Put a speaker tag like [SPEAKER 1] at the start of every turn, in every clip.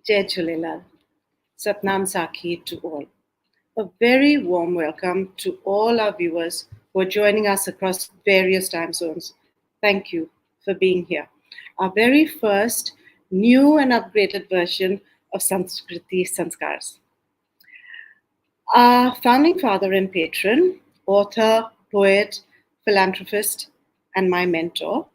[SPEAKER 1] Jai Jhulelal. Satnam Sakhi to all. A very warm welcome to all our viewers who are joining us across various time zones. Thank you for being here. Our very first new and upgraded version of SANSKRITI SANSKAARS. Our founding father and patron, author, poet, philanthropist, and my mentor,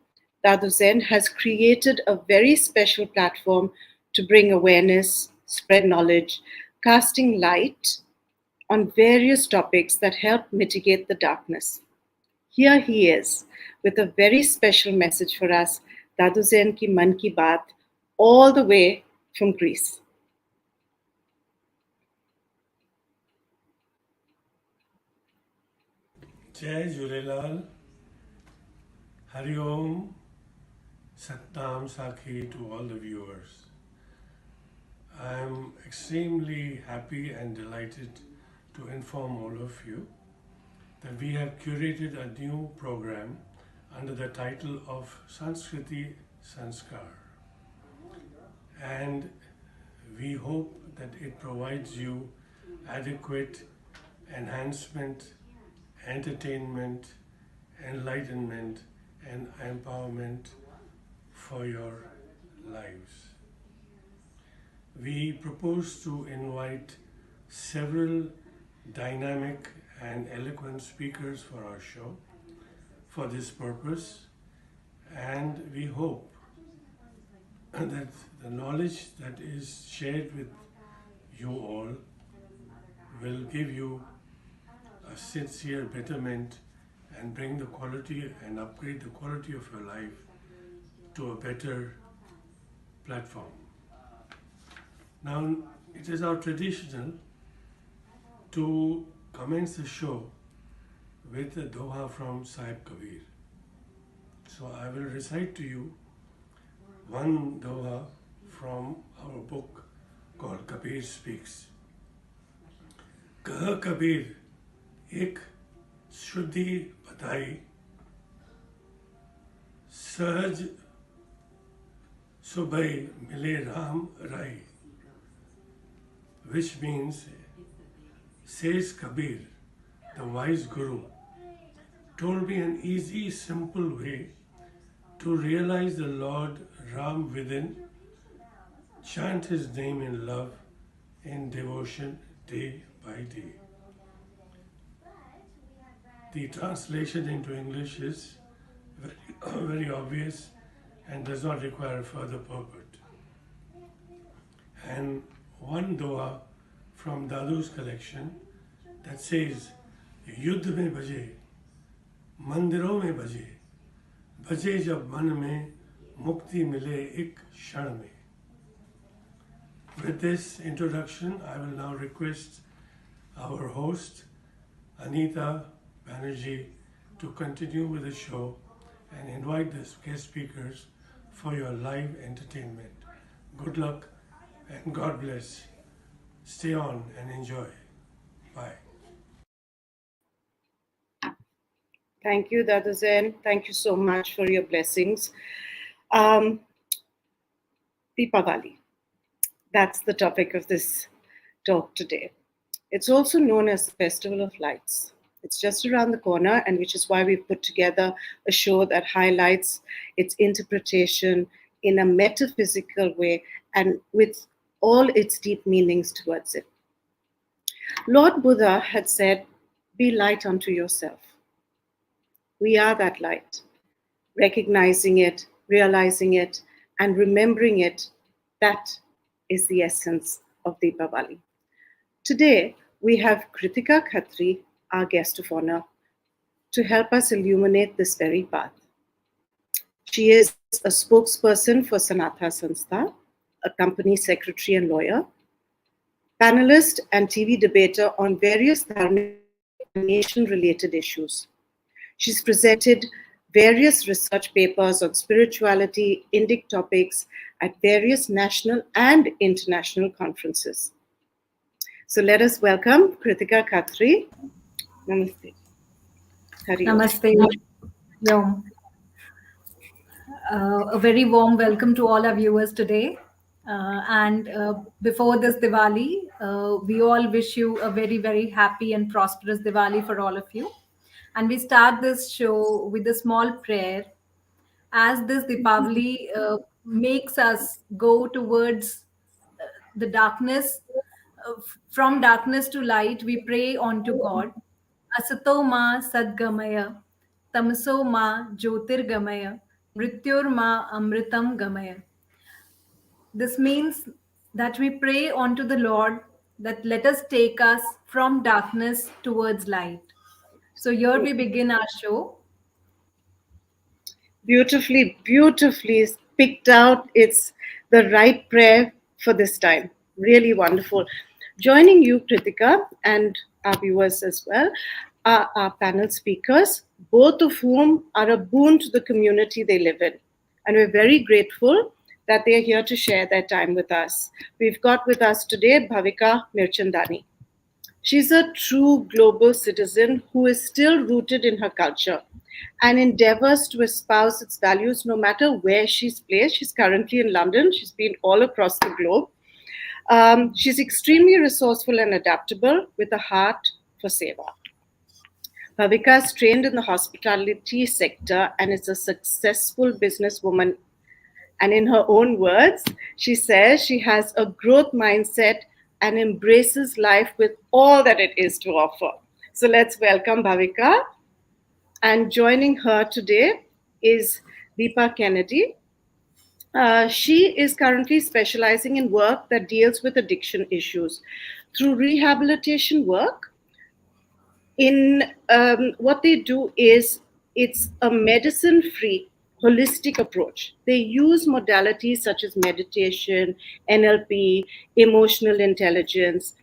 [SPEAKER 1] Dadu Zen, has created a very special platform to bring awareness, spread knowledge, casting light on various topics that help mitigate the darkness. Here he is with a very special message for us, Dadu Zen ki Man ki Baat, all the way from Greece.
[SPEAKER 2] Jai Jhulelal, Hari Om, Satnam Sakhi to all the viewers. I am extremely happy and delighted to inform all of you that we have curated a new program under the title of SANSKRITI SANSKAARS, and we hope that it provides you adequate enhancement, entertainment, enlightenment, and empowerment for your lives. We propose to invite several dynamic and eloquent speakers for our show for this purpose, and we hope that the knowledge that is shared with you all will give you a sincere betterment and bring the quality and upgrade the quality of your life to a better platform. Now, it is our traditional to commence the show with a doha from Sahib Kabir. So I will recite to you one doha from our book called Kabir Speaks. Kah Kabir, ek शुद्धि बधाई सहज सुबह मिले राम राय, which means, says Kabir, the wise Guru, told me an easy, simple way to realize the Lord Ram within, chant his name in love, in devotion, day by day. The translation into English is very obvious and does not require further purport. And one doha from Dadu's collection that says, युद्ध में बजे, मंदिरों में बजे, बजे जब मन में मुक्ति मिले एक क्षण में. With this introduction, I will now request our host, Anita Banerjee, to continue with the show and invite the guest speakers for your live entertainment. Good luck and God bless. Stay on and enjoy. Bye.
[SPEAKER 1] Thank you, Dadu Zen. Thank you so much for your blessings. Deepavali. That's the topic of this talk today. It's also known as the Festival of Lights. It's just around the corner, and which is why we've put together a show that highlights its interpretation in a metaphysical way and with all its deep meanings towards it. Lord Buddha had said, "Be light unto yourself." We are that light. Recognizing it, realizing it, and remembering it, that is the essence of Deepavali. Today, we have Kritika Khatri, our guest of honor, to help us illuminate this very path. She is a spokesperson for Sanatha Sanstha, a company secretary and lawyer, panelist and TV debater on various dharmic and nation-related issues. She's presented various research papers on spirituality, Indic topics at various national and international conferences. So let us welcome Kritika Khatri. Namaste. Hari Om.
[SPEAKER 3] Namaste. Yom. A very warm welcome to all our viewers today. And before this Diwali, we all wish you a very, very happy and prosperous Diwali for all of you. And we start this show with a small prayer, as this Deepavali makes us go towards the darkness. From darkness to light, we pray unto God. Asato ma sadgamaya, tamso ma jyotirgamaya, mrityur ma amritam gamaya. This means that we pray unto the Lord that let us take us from darkness towards light. So here we begin our show.
[SPEAKER 1] Beautifully, beautifully picked out. It's the right prayer for this time. Really wonderful. Joining you, Kritika, and our viewers as well, are our panel speakers, both of whom are a boon to the community they live in. And we're very grateful that they are here to share their time with us. We've got with us today Bhavika Mirchandani. She's a true global citizen who is still rooted in her culture and endeavors to espouse its values no matter where she's placed. She's currently in London, she's been all across the globe. She's extremely resourceful and adaptable with a heart for seva. Bhavika is trained in the hospitality sector and is a successful businesswoman. And in her own words, she says she has a growth mindset and embraces life with all that it is to offer. So let's welcome Bhavika. And joining her today is Deepa Kennedy. She is currently specializing in work that deals with addiction issues. Through rehabilitation work, in what they do is it's a medicine free holistic approach. They use modalities such as meditation, NLP, emotional intelligence,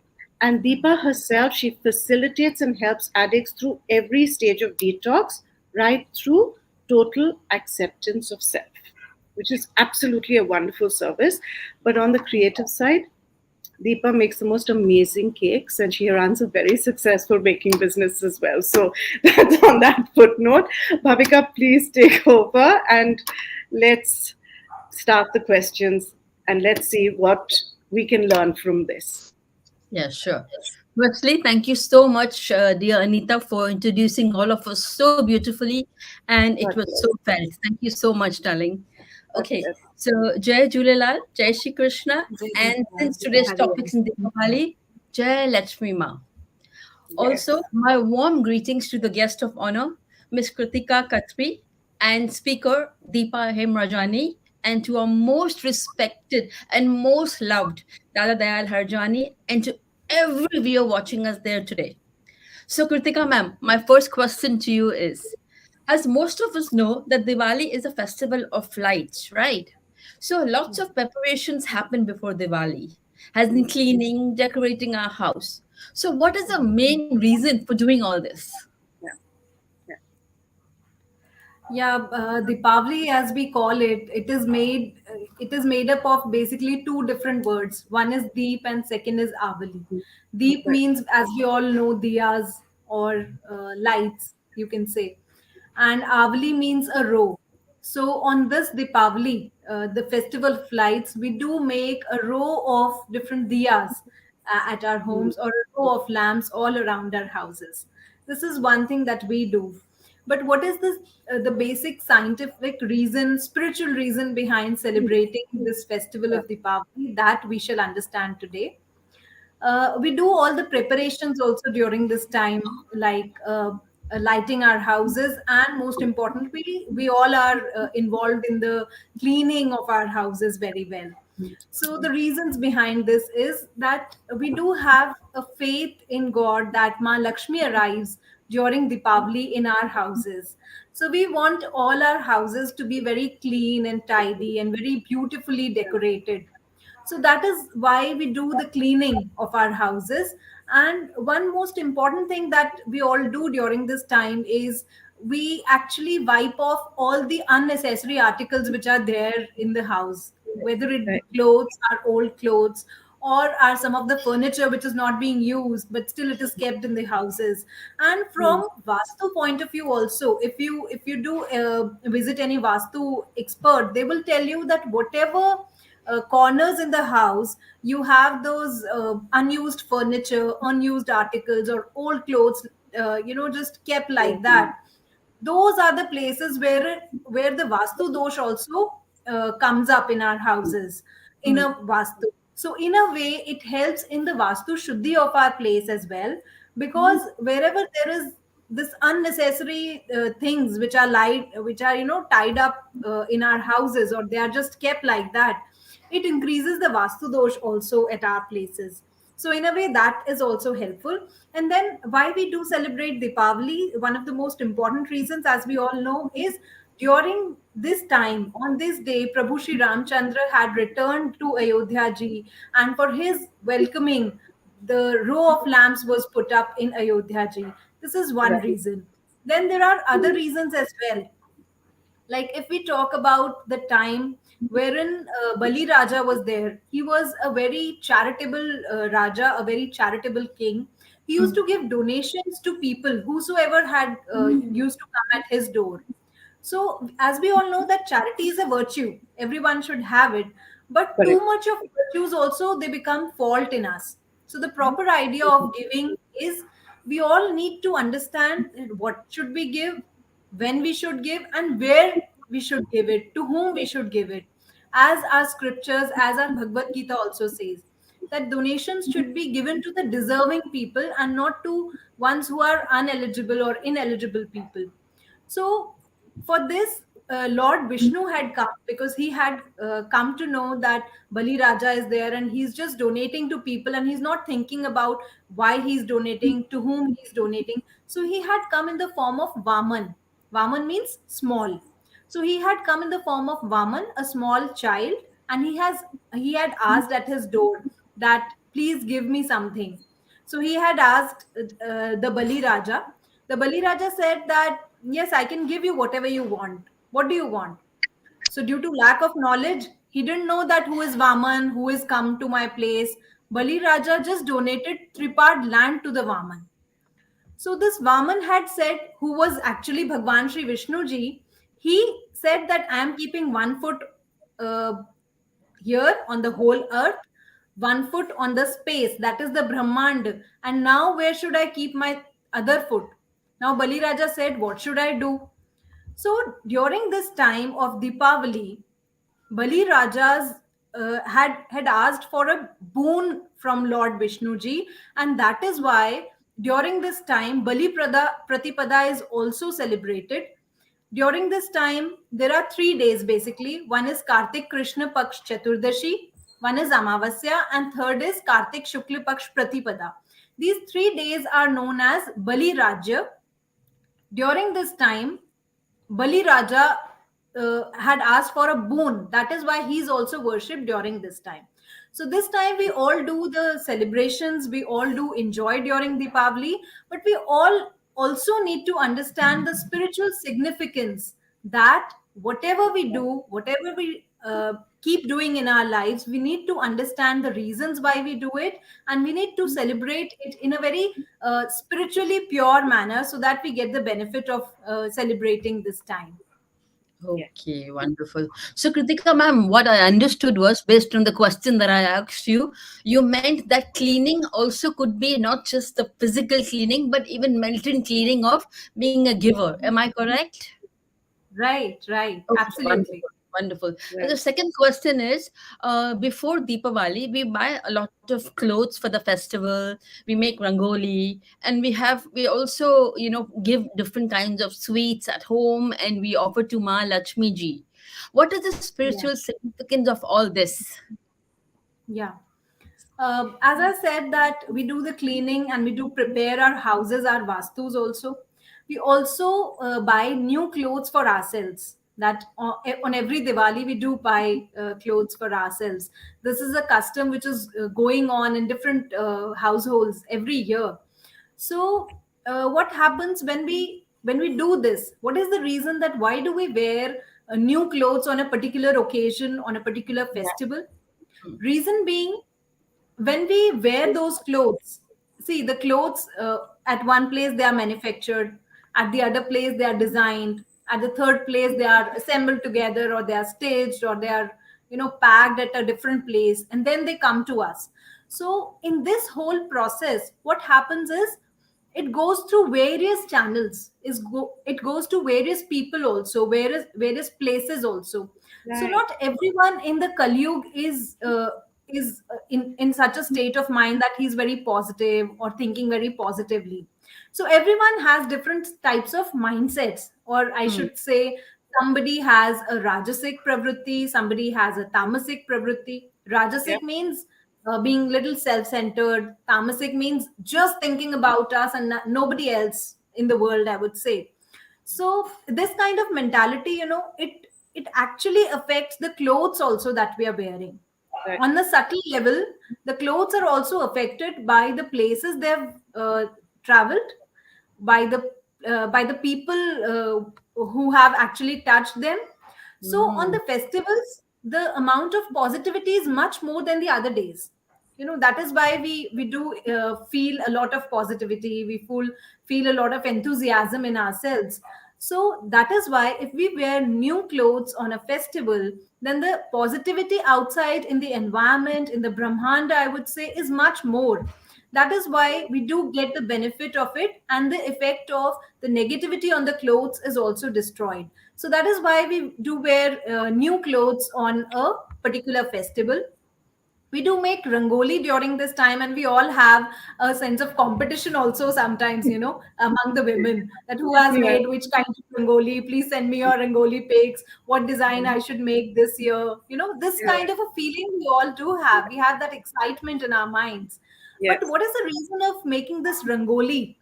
[SPEAKER 1] and Deepa herself, she facilitates and helps addicts through every stage of detox, right through total acceptance of self, which is absolutely a wonderful service. But on the creative side, Deepa makes the most amazing cakes and she runs a very successful baking business as well. So that's on that footnote. Bhavika, please take over and let's start the questions and let's see what we can learn from this.
[SPEAKER 4] Yeah, sure. Firstly, thank you so much, dear Anita, for introducing all of us so beautifully, and it
[SPEAKER 1] God
[SPEAKER 4] was so
[SPEAKER 1] bless.
[SPEAKER 4] felt. Thank you so much, darling.
[SPEAKER 1] God
[SPEAKER 4] Okay,
[SPEAKER 1] bless.
[SPEAKER 4] so Jai Julelal, Jai Shri Krishna,
[SPEAKER 3] Jai
[SPEAKER 4] and
[SPEAKER 3] Jai
[SPEAKER 4] since today's
[SPEAKER 3] Hari
[SPEAKER 4] topic
[SPEAKER 3] Hari.
[SPEAKER 4] is in Diwali, Jai Lakshmi Ma. Also,
[SPEAKER 1] Yes.
[SPEAKER 4] my warm greetings to the guest of honor, Miss Kritika Khatri, and speaker Deepa Hemrajani, and to our most respected and most loved Dada Dayal Harjani, and to every viewer watching us there today. So, Kritika ma'am, my first question to you is, as most of us know that Diwali is a festival of lights, right? So lots of preparations happen before Diwali, as in cleaning, decorating our house. So what is the main reason for doing all this?
[SPEAKER 1] Yeah. Yeah.
[SPEAKER 3] Yeah, Deepavali, as we call it, it is made up of basically two different words. One is Deep and second is Avali. Deep
[SPEAKER 1] Right.
[SPEAKER 3] means, as we all know, diyas or lights, you can say, and Avali means a row. So on this Deepavali, the festival of lights, we do make a row of different diyas at our homes or a row of lamps all around our houses. This is one thing that we do. But what is this, the basic scientific reason, spiritual reason behind celebrating this festival
[SPEAKER 1] Yeah.
[SPEAKER 3] of Deepavali, that we shall understand today. We do all the preparations also during this time, like lighting our houses, and most importantly, we all are involved in the cleaning of our houses very well. So the reasons behind this is that we do have a faith in God that Ma Lakshmi arrives during Deepavali in our houses. So we want all our houses to be very clean and tidy and very beautifully decorated. So that is why we do the cleaning of our houses. And one most important thing that we all do during this time is we actually wipe off all the unnecessary articles which are there in the house, whether it be
[SPEAKER 1] Right.
[SPEAKER 3] clothes, our old clothes, or are some of the furniture which is not being used but still it is kept in the houses. And
[SPEAKER 1] Mm.
[SPEAKER 3] from vastu point of view also, if you do visit any vastu expert, they will tell you that whatever corners in the house you have those unused furniture, unused articles, or old clothes, just kept like that. Those are the places where the vastu dosh also comes up in our houses in a vastu. So in a way it helps in the vastu shuddhi of our place as well, because wherever there is this unnecessary things which are tied up in our houses, or they are just kept like that, it increases the vastu dosh also at our places. So in a way that is also helpful. And then why we do celebrate Deepavali, one of the most important reasons, as we all know, is during this time, on this day, Prabhu Shri Ramchandra had returned to Ayodhya ji, and for his welcoming, the row of lamps was put up in Ayodhya ji. This is one
[SPEAKER 1] Right.
[SPEAKER 3] reason. Then there are other reasons as well. Like if we talk about the time wherein Bali Raja was there, he was a very charitable Raja, a very charitable king. He used to give donations to people whosoever had used to come at his door. So, as we all know, that charity is a virtue. Everyone should have it. But too
[SPEAKER 1] Correct.
[SPEAKER 3] much of virtues also, they become fault in us. So, the proper idea of giving is we all need to understand what should we give, when we should give, and where we should give it, to whom we should give it. As our scriptures, as our Bhagavad Gita also says, that donations should be given to the deserving people and not to ones who are uneligible or ineligible people. So, for this, Lord Vishnu had come because he had come to know that Bali Raja is there and he's just donating to people and he's not thinking about why he's donating, to whom he's donating. So, he had come in the form of Vaman. Vaman means small. So, he had come in the form of Vaman, a small child, and he had asked at his door that please give me something. So, he had asked the Bali Raja. The Bali Raja said that, yes, I can give you whatever you want. What do you want? So, due to lack of knowledge, he didn't know that who is Vaman, who is come to my place. Bali Raja just donated Tripad land to the Vaman. So, this Vaman had said, who was actually Bhagwan Sri Vishnu ji, he said that I am keeping 1 foot uh, here on the whole earth, 1 foot on the space, that is the Brahmand. And now, where should I keep my other foot? Now, Bali Raja said, what should I do? So, during this time of Deepavali, Bali Rajas had asked for a boon from Lord Vishnuji, and that is why during this time Pratipada is also celebrated. During this time, there are 3 days basically. One is Kartik Krishna Paksh Chaturdashi, one is Amavasya, and third is Kartik Shukla Paksh Pratipada. These 3 days are known as Bali Rajya. During this time, Bali Raja had asked for a boon. That is why he is also worshipped during this time. So this time we all do the celebrations, we all do enjoy during Deepavali, but we all also need to understand the spiritual significance that whatever we do, whatever we keep doing in our lives, we need to understand the reasons why we do it, and we need to celebrate it in a very spiritually pure manner so that we get the benefit of celebrating this time.
[SPEAKER 1] Yeah.
[SPEAKER 4] Okay, wonderful. So, Kritika ma'am, what I understood was based on the question that I asked you, you meant that cleaning also could be not just the physical cleaning, but even mental cleaning of being a giver. Am I correct?
[SPEAKER 3] Right, right,
[SPEAKER 4] Okay,
[SPEAKER 3] absolutely.
[SPEAKER 4] wonderful, wonderful. And the
[SPEAKER 1] Right.
[SPEAKER 4] second question is, before Deepavali, we buy a lot of clothes for the festival. We make rangoli, and we also, give different kinds of sweets at home, and we offer to Ma Lakshmi ji. What is the
[SPEAKER 3] Yeah.
[SPEAKER 4] spiritual significance of all this?
[SPEAKER 3] Yeah. As I said that we do the cleaning and we do prepare our houses, our vastus also. We also buy new clothes for ourselves. That on every Diwali we do buy clothes for ourselves. This is a custom which is going on in different households every year. So what happens when we do this? What is the reason that why do we wear new clothes on a particular occasion, on a particular festival? Reason being, when we wear those clothes, see the clothes at one place they are manufactured, at the other place they are designed, at the third place they are assembled together, or they are staged, or they are packed at a different place, and then they come to us. So in this whole process, what happens is it goes through various channels. It goes to various people also, various places also. So
[SPEAKER 1] Right.
[SPEAKER 3] not everyone in the Kalyug is in such a state of mind that he's very positive or thinking very positively. So everyone has different types of mindsets, or I
[SPEAKER 4] Hmm.
[SPEAKER 3] should say, somebody has a rajasic pravritti, somebody has a tamasic pravritti.
[SPEAKER 1] Yep.
[SPEAKER 3] Rajasic means being little self-centered. Tamasic means just thinking about us and nobody else in the world, I would say. So this kind of mentality, it actually affects the clothes also that we are wearing.
[SPEAKER 1] Right.
[SPEAKER 3] On the subtle level, the clothes are also affected by the places they've traveled, by the people who have actually touched them. So on
[SPEAKER 4] Hmm.
[SPEAKER 3] the festivals, the amount of positivity is much more than the other days. That is why we do feel a lot of positivity. We feel a lot of enthusiasm in ourselves. So that is why if we wear new clothes on a festival, then the positivity outside in the environment, in the Brahmanda, I would say, is much more. That is why we do get the benefit of it, and the effect of the negativity on the clothes is also destroyed. So that is why we do wear new clothes on a particular festival. We do make rangoli during this time, and we all have a sense of competition also sometimes, among the women, that who has
[SPEAKER 1] Yeah.
[SPEAKER 3] made which kind of rangoli. Please send me your rangoli pics, what design I should make this year. This
[SPEAKER 1] Yeah.
[SPEAKER 3] kind of a feeling we all do have. We have that excitement in our minds. But
[SPEAKER 1] Yes.
[SPEAKER 3] what is the reason of making this rangoli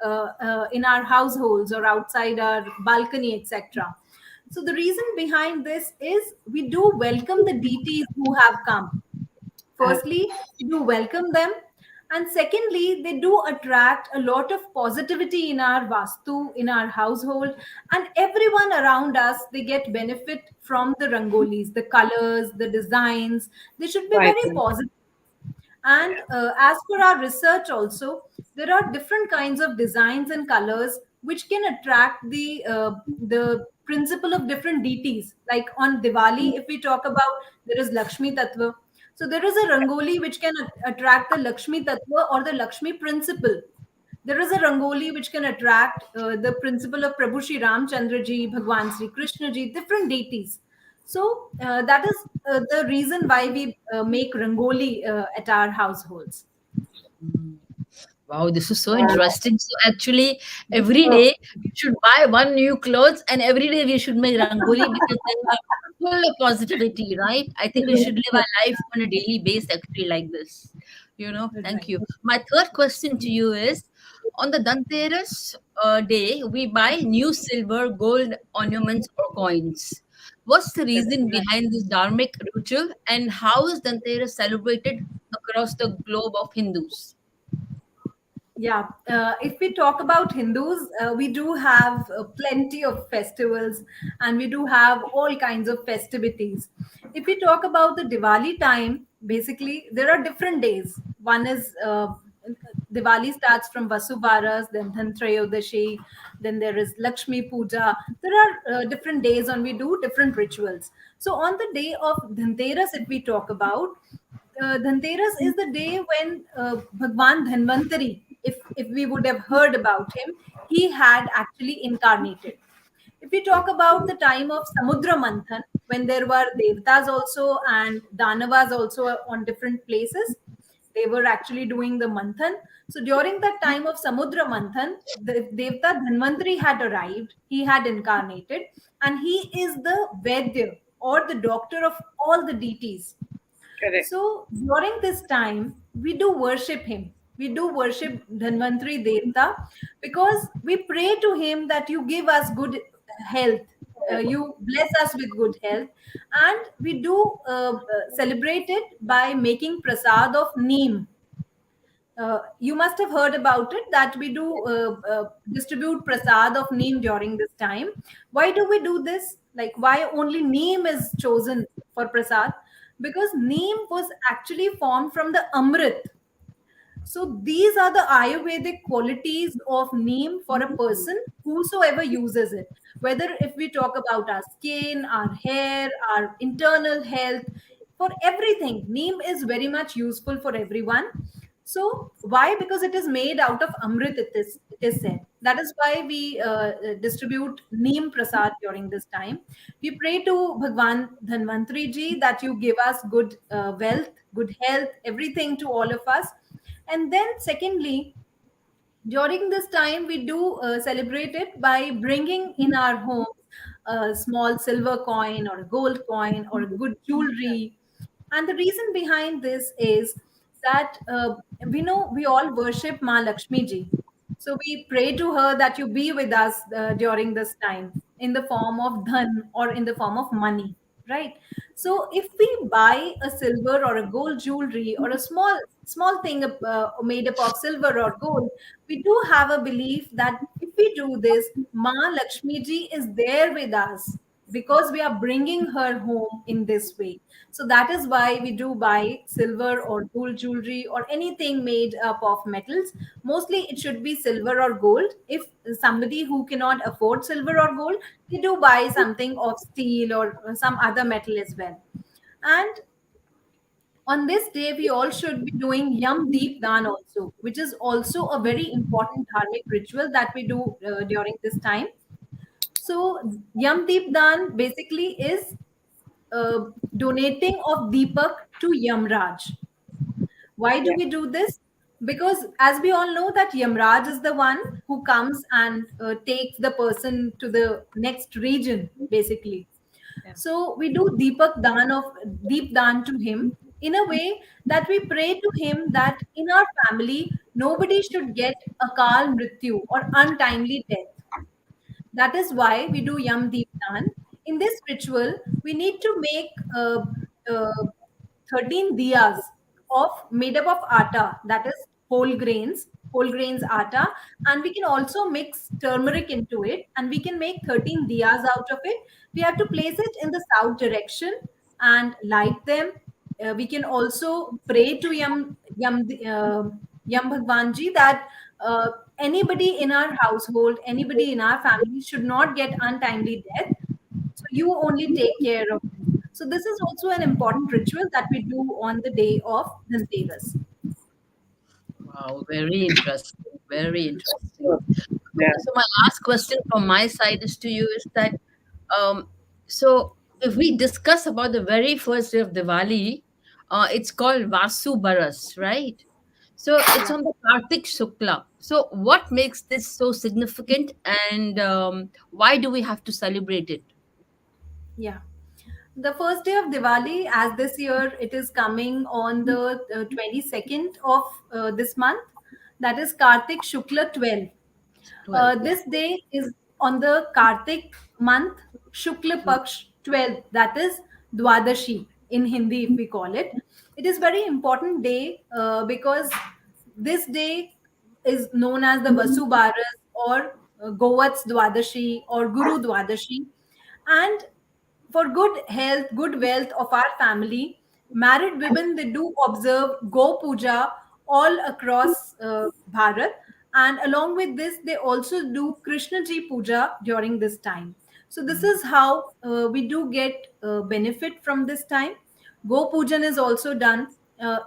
[SPEAKER 3] in our households or outside our balcony, etc.? So the reason behind this is we do welcome the deities who have come.
[SPEAKER 1] Uh,
[SPEAKER 3] Firstly, we do welcome them, and secondly, they do attract a lot of positivity in our vastu, in our household, and everyone around us. They get benefit from the rangolis, the colors, the designs. They should be very
[SPEAKER 1] vibrant.
[SPEAKER 3] positive. And as per our research, also, there are different kinds of designs and colors which can attract the principle of different deities. Like on Diwali, if we talk about, there is Lakshmi Tattva. So there is a Rangoli which can attract the Lakshmi Tattva or the Lakshmi principle. There is a Rangoli which can attract the principle of Prabhu Shri Ramchandra ji, Bhagwan Sri Krishna ji, different deities. So that is the reason why we make Rangoli at our households.
[SPEAKER 4] Wow, this is so
[SPEAKER 1] Wow.
[SPEAKER 4] interesting. So actually, every day we should buy one new clothes, and every day we should make rangoli because they are full of positivity, right? I think we should live our life on a daily basis, actually, like this. Thank
[SPEAKER 3] Right.
[SPEAKER 4] you. My third question to you is: on the Dhanteras day, we buy new silver, gold ornaments or coins. What's the reason behind this dharmic ritual, and how is Dhanteras celebrated across the globe of Hindus?
[SPEAKER 3] Yeah, if we talk about Hindus, we do have plenty of festivals, and we do have all kinds of festivities. If we talk about the Diwali time, basically there are different days. One is Diwali starts from Vasubaras, then Dhantrayodashi, then there is Lakshmi Puja. There are different days on we do different rituals. So on the day of Dhanteras, if we talk about, Dhanteras is the day when Bhagwan Dhanvantari, if we would have heard about him, he had actually incarnated. If we talk about the time of Samudra Manthan, when there were Devtas also and Danavas also on different places, they were actually doing the Manthan. So during that time of Samudra Manthan, the Devta Dhanvantari had arrived, he had incarnated, and he is the Vaidya or the doctor of all the deities.
[SPEAKER 1] Correct.
[SPEAKER 3] So during this time, we do worship him. We do worship Dhanvantri Devta because we pray to him that you give us good health. You bless us with good health. And we do celebrate it by making prasad of neem. You must have heard about it that we do distribute prasad of neem during this time. Why do we do this? Like, why only neem is chosen for prasad? Because neem was actually formed from the amrit. So these are the Ayurvedic qualities of neem for a person whosoever uses it. Whether if we talk about our skin, our hair, our internal health, for everything. Neem is very much useful for everyone. So why? Because it is made out of amrit. It is said. That is why we distribute neem prasad during this time. We pray to Bhagwan Dhanvantri ji that you give us good wealth, good health, everything to all of us. And then secondly, during this time we do celebrate it by bringing in our homes a small silver coin or a gold coin or a good jewelry. And the reason behind this is that we know we all worship Ma Lakshmi ji, so we pray to her that you be with us during this time in the form of dhan or in the form of money, right? So if we buy a silver or a gold jewelry or a small thing made up of silver or gold, we do have a belief that if we do this, Ma Lakshmi ji is there with us because we are bringing her home in this way. So that is why we do buy silver or gold jewelry or anything made up of metals. Mostly it should be silver or gold. If somebody who cannot afford silver or gold, they do buy something of steel or some other metal as well. And on this day, we all should be doing Yam Deep Dan also, which is also a very important dharmic ritual that we do during this time. So, Yam Deep Dan basically is donating of Deepak to Yamraj. Why do
[SPEAKER 1] Yeah.
[SPEAKER 3] we do this? Because as we all know that Yamraj is the one who comes and takes the person to the next region, basically.
[SPEAKER 4] Yeah.
[SPEAKER 3] So we do Deep Dan to him in a way that we pray to him that in our family nobody should get akal mrityu or untimely death. That is why we do Yam Deepdan. In this ritual, we need to make uh, 13 diyas of made up of atta, that is whole grains atta, and we can also mix turmeric into it, and we can make 13 diyas out of it. We have to place it in the south direction and light them. We can also pray to Yam Bhagwanji that anybody in our household, anybody in our family should not get untimely death. So you only take care of this. So this is also an important ritual that we do on the day of Dhanteras.
[SPEAKER 4] Wow, very interesting. Very interesting.
[SPEAKER 1] So, yeah.
[SPEAKER 4] So my last question from my side is to you is that um, so if we discuss about the very first day of Diwali, it's called Vasu Baras, right? So it's
[SPEAKER 3] Yeah.
[SPEAKER 4] on the Kartik Shukla. So what makes this so significant, and why do we have to celebrate it?
[SPEAKER 3] Yeah. The first day of Diwali, as this year it is coming on the 22nd of this month, that is Kartik Shukla 12.
[SPEAKER 4] 12, yeah.
[SPEAKER 3] This day is on the Kartik month, Shukla Paksh 12, that is Dwadashi in Hindi, if we call it. It is very important day because this day is known as the Vasu Baras or Govats Dwadashi or Guru Dwadashi. And for good health, good wealth of our family, married women they do observe Go Puja all across Bharat, and along with this, they also do Krishna Ji Puja during this time. So this is how we do get benefit from this time. Go Pujan is also done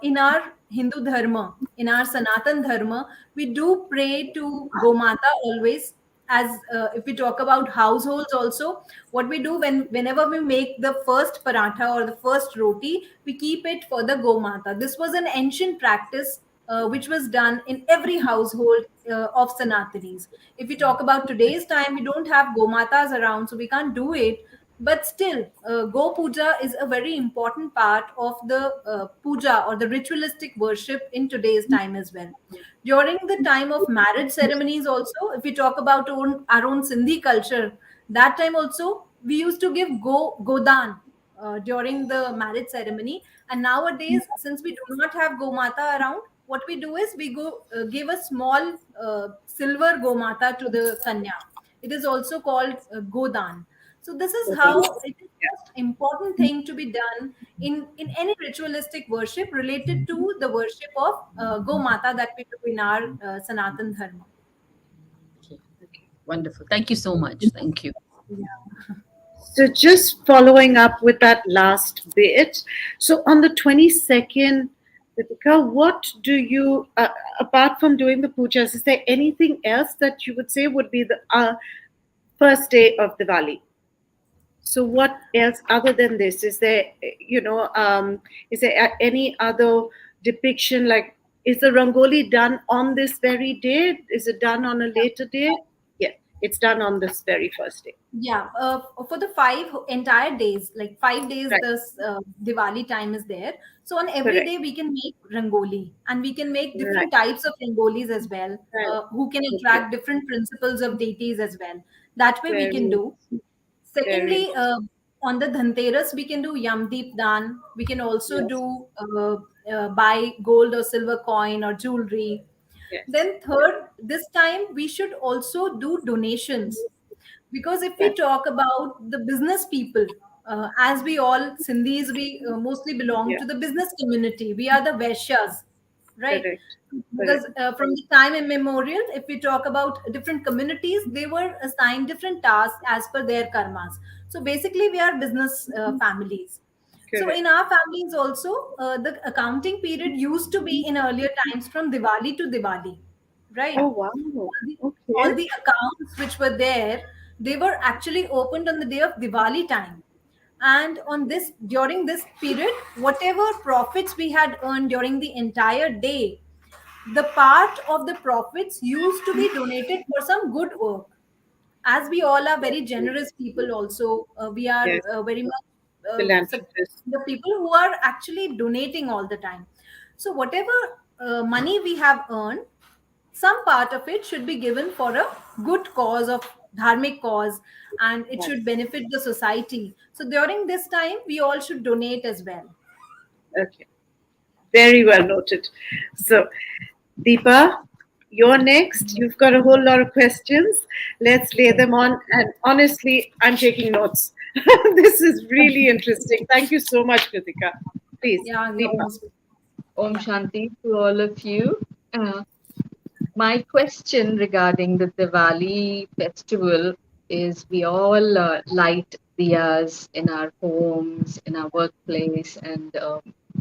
[SPEAKER 3] in our Hindu Dharma, in our Sanatan Dharma. We do pray to Gomata always. As if we talk about households also, what we do whenever we make the first paratha or the first roti, we keep it for the Gomata. This was an ancient practice which was done in every household of Sanatanis. If we talk about today's time, we don't have Gomatas around, so we can't do it. But still, Go Puja is a very important part of the puja or the ritualistic worship in today's time as well. During the time of marriage ceremonies, also, if we talk about our own Sindhi culture, that time also we used to give Godan during the marriage ceremony. And nowadays, since we do not have Gomata around, what we do is we go give a small silver Gomata to the Kanya. It is also called Godan. So this is how it is most important thing to be done in any ritualistic worship related to the worship of Go Mata that we do in our Sanatan Dharma.
[SPEAKER 4] Okay. Wonderful. Thank you so much. Thank you.
[SPEAKER 3] Yeah.
[SPEAKER 1] So just following up with that last bit. So on the 22nd, Ritika, what do you, apart from doing the pujas, is there anything else that you would say would be the first day of Diwali? So what else other than this? Is there, is there any other depiction? Like, is the Rangoli done on this very day? Is it done on a later day? Yeah, it's done on this very first day.
[SPEAKER 3] Yeah, for the five entire days, like 5 days,
[SPEAKER 1] Right,
[SPEAKER 3] this Diwali time is there. So on every
[SPEAKER 1] correct.
[SPEAKER 3] day we can make rangoli, and we can make different
[SPEAKER 1] Right,
[SPEAKER 3] types of rangolis as well,
[SPEAKER 1] right.
[SPEAKER 3] who can
[SPEAKER 1] Okay,
[SPEAKER 3] attract different principles of deities as well. That way we
[SPEAKER 1] very
[SPEAKER 3] can do.
[SPEAKER 1] nice. Very
[SPEAKER 3] Secondly,
[SPEAKER 1] nice.
[SPEAKER 3] on the Dhanteras, we can do Yamdeep Dan. We can also
[SPEAKER 1] Yes,
[SPEAKER 3] do buy gold or silver coin or jewelry.
[SPEAKER 1] yes.
[SPEAKER 3] Then third, this time we should also do donations, because if we
[SPEAKER 1] That's
[SPEAKER 3] talk about the business people, as we all Sindhis, we mostly belong
[SPEAKER 1] yeah,
[SPEAKER 3] to the business community. We are the Vaishyas, right?
[SPEAKER 1] correct,
[SPEAKER 3] Because
[SPEAKER 1] correct.
[SPEAKER 3] from the time immemorial, if we talk about different communities, they were assigned different tasks as per their karmas. So basically we are business families. So in
[SPEAKER 1] Correct.
[SPEAKER 3] our families also, the accounting period used to be in earlier times from Diwali to Diwali, right?
[SPEAKER 1] Oh wow.
[SPEAKER 3] All
[SPEAKER 1] Okay.
[SPEAKER 3] the accounts which were there, they were actually opened on the day of Diwali time. And on this, during this period, whatever profits we had earned during the entire day, the part of the profits used to be donated for some good work. As we all are very generous people also, we are
[SPEAKER 1] Yes,
[SPEAKER 3] very much
[SPEAKER 1] philanthropist.
[SPEAKER 3] the people who are actually donating all the time. So whatever money we have earned, some part of it should be given for a good cause of dharmic cause, and it
[SPEAKER 1] Right.
[SPEAKER 3] should benefit the society. So during this time we all should donate as well.
[SPEAKER 1] Okay. Very well noted. So, Deepa, you're next. You've got a whole lot of questions. Let's lay them on. And honestly, I'm taking notes. This is really interesting. Thank you so much, Kritika. Please,
[SPEAKER 3] Yeah, you're
[SPEAKER 1] Deepa.
[SPEAKER 3] most.
[SPEAKER 5] Om
[SPEAKER 3] Yeah.
[SPEAKER 5] Shanti to all of you. Uh, my question regarding the Diwali festival is we all light diyas in our homes, in our workplace, and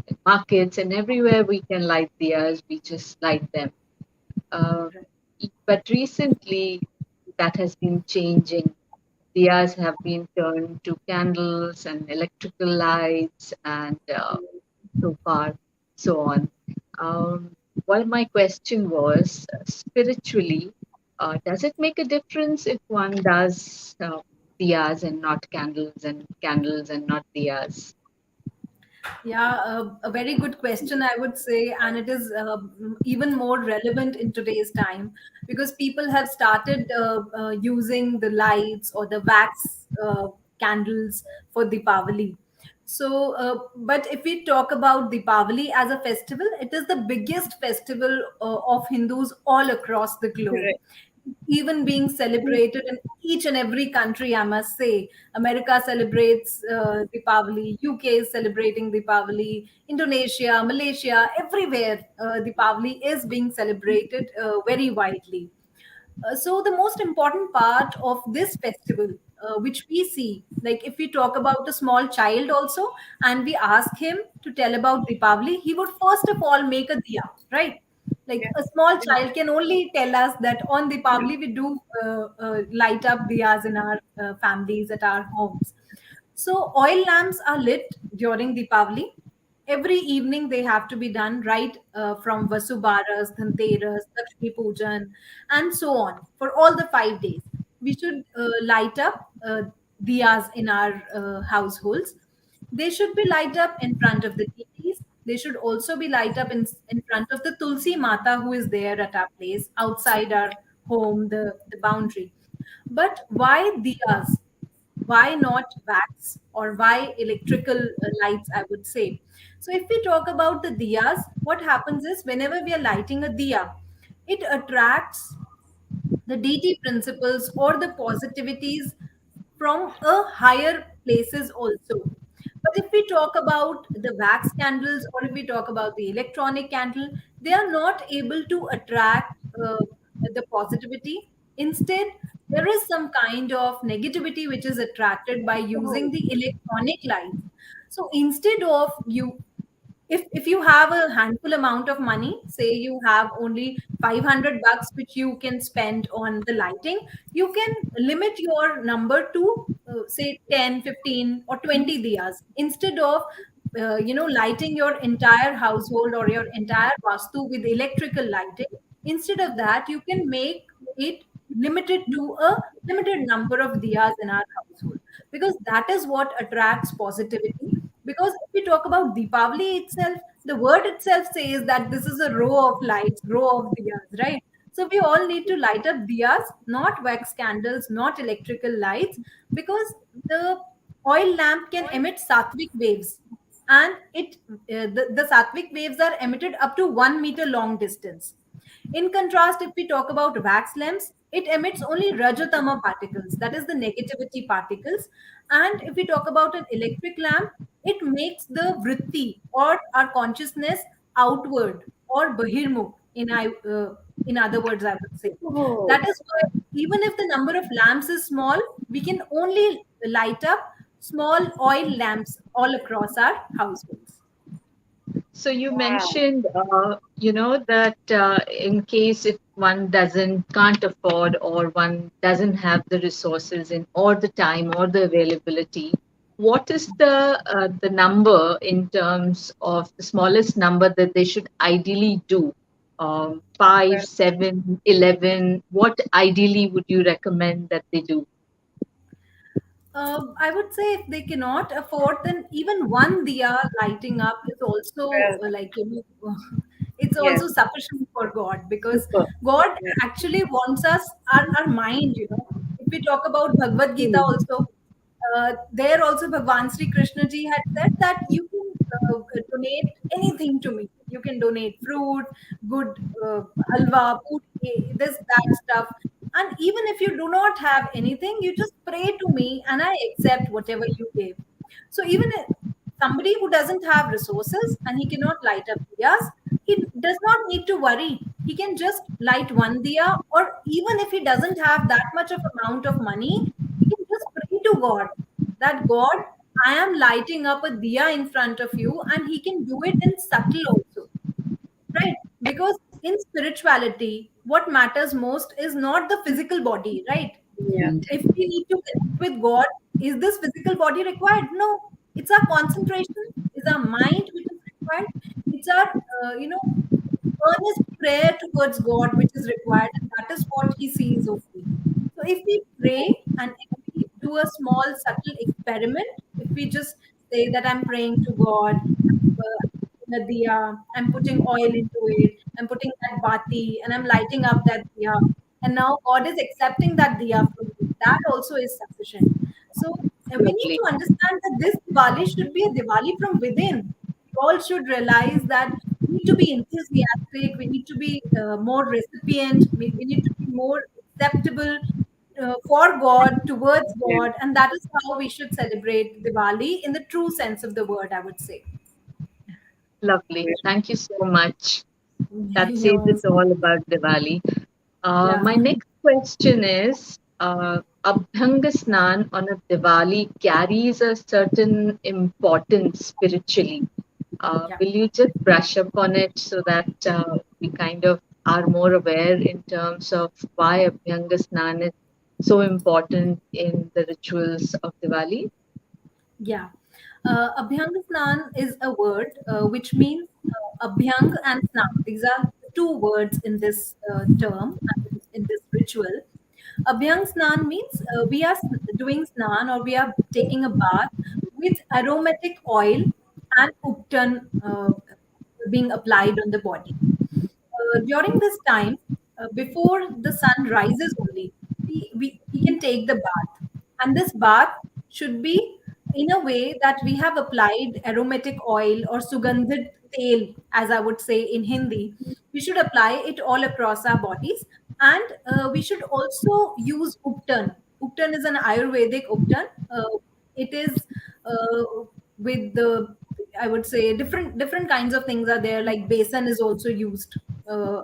[SPEAKER 5] in markets, and everywhere we can light diyas, we just light them. Uh, but recently, that has been changing. Diyas have been turned to candles and electrical lights and so far, so on. Well, my question was spiritually, does it make a difference if one does diyas and not candles, and candles and not diyas?
[SPEAKER 3] Yeah, a very good question, I would say, and it is even more relevant in today's time, because people have started using the lights or the wax candles for Deepavali. So, but if we talk about Deepavali as a festival, it is the biggest festival of Hindus all across the globe,
[SPEAKER 1] Correct.
[SPEAKER 3] even being celebrated in each and every country, I must say. America celebrates Deepavali, UK is celebrating Deepavali, Indonesia, Malaysia, everywhere Deepavali is being celebrated very widely. So the most important part of this festival, which we see, like if we talk about a small child also, and we ask him to tell about Deepavali, he would first of all make a diya, right? Like
[SPEAKER 1] Yeah.
[SPEAKER 3] a small child can only tell us that on Deepavali we do light up diyas in our families at our homes. So oil lamps are lit during Deepavali. Every evening they have to be done, right, from Vasubaras, Dhanteras, Lakshmi Pujan, and so on. For all the 5 days, we should light up diyas in our households. They should be light up in front of the deities. They should also be light up in front of the Tulsi Mata who is there at our place, outside our home, the boundary. But why diyas? Why not wax, or why electrical lights, I would say? So if we talk about the diyas, what happens is whenever we are lighting a diya, it attracts the deity principles or the positivities from a higher places also. But if we talk about the wax candles, or if we talk about the electronic candle, they are not able to attract the positivity. Instead, there is some kind of negativity which is attracted by using the electronic lights. So instead of you, if you have a handful amount of money, say you have only 500 bucks which you can spend on the lighting, you can limit your number to say 10, 15, or 20 diyas instead of lighting your entire household or your entire vastu with electrical lighting. Instead of that, you can make it limited to a limited number of diyas in our household, because that is what attracts positivity. Because if we talk about Deepavali itself, the word itself says that this is a row of lights, row of diyas, right? So we all need to light up diyas, not wax candles, not electrical lights, because the oil lamp can emit sattvic waves, and the sattvic waves are emitted up to 1 meter long distance. In contrast, if we talk about wax lamps, it emits only Rajatama particles, that is the negativity particles. And if we talk about an electric lamp, it makes the vritti or our consciousness outward or bahirmukh. In other words, I would say
[SPEAKER 1] Oh,
[SPEAKER 3] that is why even if the number of lamps is small, we can only light up small oil lamps all across our households.
[SPEAKER 5] So you
[SPEAKER 1] wow.
[SPEAKER 5] mentioned, that in case if one doesn't can't afford or one doesn't have the resources in or the time or the availability, what is the number in terms of the smallest number that they should ideally do? 5,
[SPEAKER 1] Well,
[SPEAKER 5] 7, 11. What ideally would you recommend that they do?
[SPEAKER 3] I would say if they cannot afford, then even one diya lighting up is also
[SPEAKER 1] well,
[SPEAKER 3] it's
[SPEAKER 1] yes,
[SPEAKER 3] also sufficient for God, because
[SPEAKER 1] super.
[SPEAKER 3] God
[SPEAKER 1] Yeah.
[SPEAKER 3] actually wants us, our mind, If we talk about Bhagavad Gita
[SPEAKER 1] Hmm.
[SPEAKER 3] also, there also Bhagwan Sri Krishna ji had said that you can donate anything to me. You can donate fruit, good halwa, puri, this, that stuff. And even if you do not have anything, you just pray to me and I accept whatever you give. So even if somebody who doesn't have resources and he cannot light up diyas, he does not need to worry. He can just light one diya, or even if he doesn't have that much of amount of money, he can just pray to God that God, I am lighting up a diya in front of you, and he can do it in subtle also, right? Because in spirituality, what matters most is not the physical body, right?
[SPEAKER 1] Yeah.
[SPEAKER 3] If we need to connect with God, is this physical body required? No, it's our concentration, it's our mind which is required. It's our, earnest prayer towards God which is required, and that is what He sees only. So if we pray and if we do a small subtle experiment, if we just say that I'm praying to God, in a diya, I'm putting oil into it, I'm putting that bati, and I'm lighting up that diya. And now God is accepting that diya from me. That also is sufficient. So we need
[SPEAKER 5] Lovely.
[SPEAKER 3] to understand that this Diwali should be a Diwali from within. We all should realize that we need to be enthusiastic, we need to be more recipient, we need to be more acceptable for God, towards
[SPEAKER 1] Yeah.
[SPEAKER 3] God, and that is how we should celebrate Diwali in the true sense of the word, I would say.
[SPEAKER 5] Lovely. Thank you so much. That says
[SPEAKER 3] Yours.
[SPEAKER 5] it all about Diwali.
[SPEAKER 3] Yeah.
[SPEAKER 5] My next question is Abhyanga Snan on a Diwali carries a certain importance spiritually.
[SPEAKER 3] Yeah.
[SPEAKER 5] Will you just brush up on it so that we kind of are more aware in terms of why Abhyanga Snan is so important in the rituals of Diwali?
[SPEAKER 3] Yeah. Abhyang Snan is a word which means Abhyang and Snan. These are the two words in this term, in this ritual. Abhyang Snan means we are doing Snan, or we are taking a bath with aromatic oil and uptan being applied on the body. During this time, before the sun rises only, we can take the bath. And this bath should be in a way that we have applied aromatic oil or sugandhit tel, as I would say in Hindi. We should apply it all across our bodies. And we should also use uptan. Uptan is an Ayurvedic uptan. It is with the, I would say, different kinds of things are there. Like besan is also used, uh,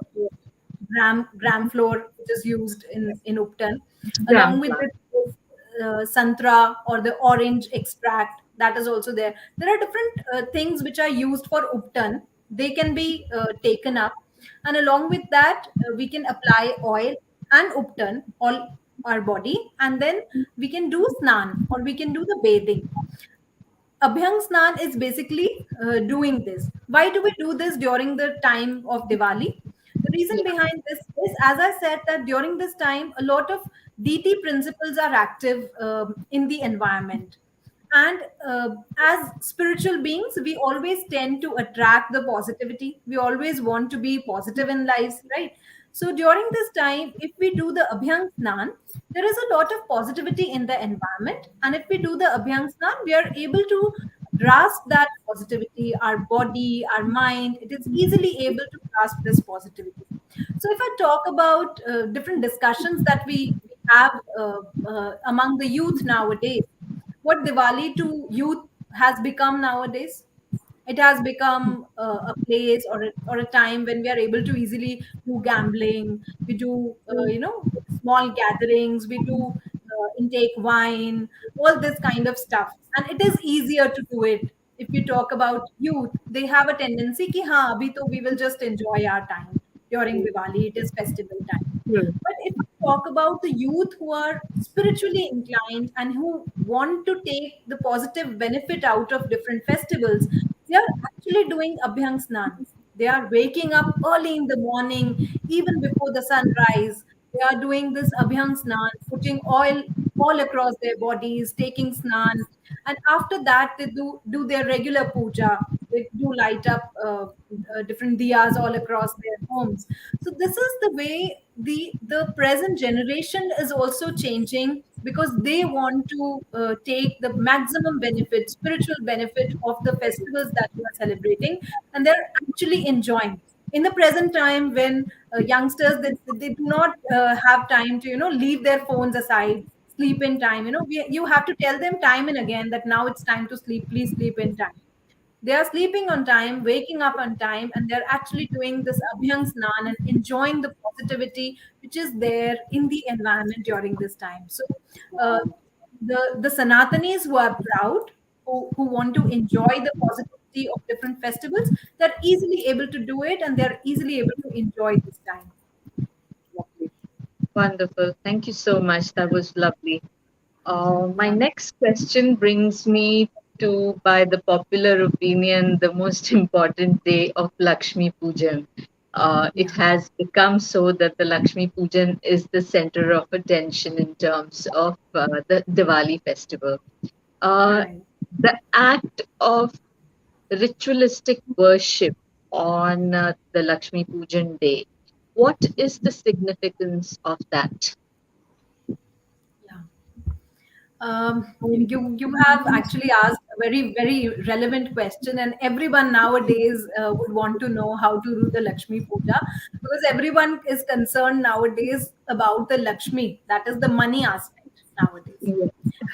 [SPEAKER 3] gram flour, which is used in uptan.
[SPEAKER 5] Jam
[SPEAKER 3] Along with
[SPEAKER 5] plant.
[SPEAKER 3] this santra or the orange extract, that is also there. There are different things which are used for uptan. They can be taken up, and along with that, we can apply oil and uptan all our body, and then we can do snan or we can do the bathing. Abhyang Snan is basically doing this. Why do we do this during the time of Diwali? The reason
[SPEAKER 5] Yeah.
[SPEAKER 3] behind this is, as I said, that during this time, a lot of DT principles are active in the environment. And as spiritual beings, we always tend to attract the positivity. We always want to be positive in lives, right? So during this time, if we do the Abhyang Snan, there is a lot of positivity in the environment. And if we do the Abhyang Snan, we are able to grasp that positivity, our body, our mind, it is easily able to grasp this positivity. So if I talk about different discussions that we have among the youth nowadays, what Diwali to youth has become nowadays. It has become a place or a time when we are able to easily do gambling. We do, small gatherings. We do intake wine, all this kind of stuff. And it is easier to do it. If you talk about youth, they have a tendency ki, हाँ, abhi to we will just enjoy our time during Diwali. It is festival time.
[SPEAKER 5] Hmm.
[SPEAKER 3] But if we talk about the youth who are spiritually inclined and who want to take the positive benefit out of different festivals, they are actually doing Abhyang Snan. They are waking up early in the morning, even before the sunrise. They are doing this Abhyang Snan, putting oil all across their bodies, taking Snan. And after that, they do their regular puja. They do light up different diyas all across their homes. So this is the way the present generation is also changing, because they want to take the maximum benefit, spiritual benefit of the festivals that we are celebrating, and they're actually enjoying. In the present time, when youngsters, they do not have time to leave their phones aside, sleep in time. You have to tell them time and again that now it's time to sleep. Please sleep in time. They are sleeping on time, waking up on time, and they're actually doing this Abhyang Snan and enjoying the positivity which is there in the environment during this time. So, uh, the Sanatanis who are proud, who want to enjoy the positivity of different festivals, they're easily able to do it and they're easily able to enjoy this time.
[SPEAKER 5] Wonderful. Thank you so much. That was lovely. My
[SPEAKER 3] Yeah.
[SPEAKER 5] next question brings me to, by the popular opinion, the most important day of Lakshmi Pujan. It
[SPEAKER 3] Yeah.
[SPEAKER 5] has become so that the Lakshmi Pujan is the center of attention in terms of the Diwali festival. Uh,
[SPEAKER 3] Right.
[SPEAKER 5] the act of ritualistic worship on the Lakshmi Pujan day. What is the significance of that?
[SPEAKER 3] Yeah. You have actually asked a very relevant question, and everyone nowadays would want to know how to do the Lakshmi Puja, because everyone is concerned nowadays about the Lakshmi, that is the money aspect nowadays,
[SPEAKER 5] Yeah.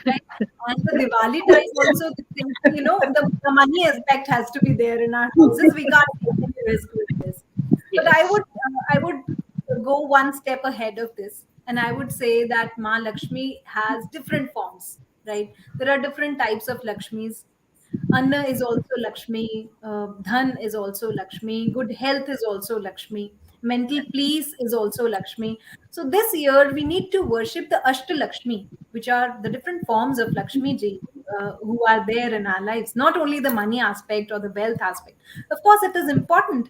[SPEAKER 3] right? And the Diwali time also, the thing, the money aspect has to be there in our houses. We can't take any risk with this. But
[SPEAKER 5] Yes.
[SPEAKER 3] I would go one step ahead of this, and I would say that Ma Lakshmi has different forms, right? There are different types of Lakshmis. Anna is also Lakshmi. Dhan is also Lakshmi. Good health is also Lakshmi. Mental peace is also Lakshmi. So this year we need to worship the Ashta Lakshmi, which are the different forms of Lakshmi ji who are there in our lives. Not only the money aspect or the wealth aspect. Of course, it is important.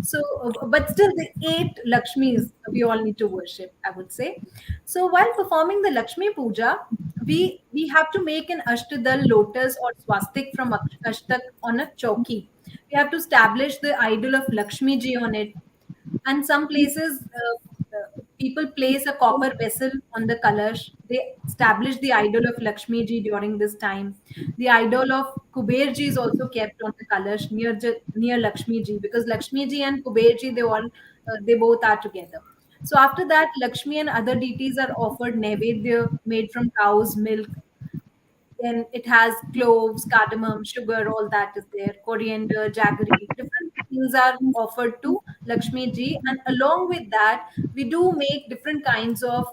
[SPEAKER 3] So, but still, the eight Lakshmis we all need to worship, I would say. So while performing the Lakshmi Puja, we have to make an ashtadal lotus or swastik from ashtak on a chowki. We have to establish the idol of Lakshmi ji on it, and some places people place a copper vessel on the kalash. They establish the idol of Lakshmi ji during this time. The idol of Kuber ji is also kept on the kalash near Lakshmi ji, because Lakshmi ji and Kuber ji, they both are together. So after that, Lakshmi and other deities are offered nevedya made from cow's milk. Then it has cloves, cardamom, sugar, all that is there, coriander, jaggery, different things are offered to Lakshmi ji. And along with that, we do make different kinds of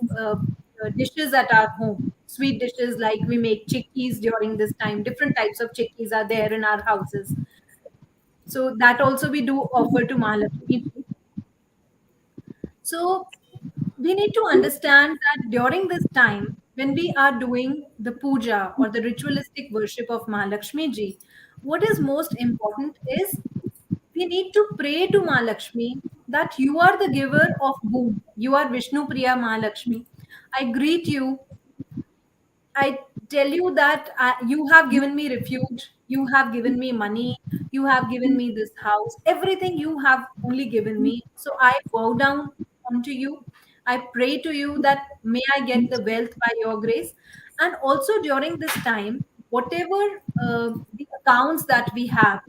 [SPEAKER 3] dishes at our home. Sweet dishes like we make chikkis during this time. Different types of chikkis are there in our houses. So that also we do offer to Mahalakshmi. So we need to understand that during this time, when we are doing the puja or the ritualistic worship of Mahalakshmi ji, what is most important is we need to pray to Mahalakshmi that you are the giver of boon. You are Vishnu Priya Mahalakshmi. I greet you. I tell you that you have given me refuge, you have given me money, you have given me this house, everything you have only given me. So I bow down unto you. I pray to you that may I get the wealth by your grace. And also during this time, whatever the accounts that we have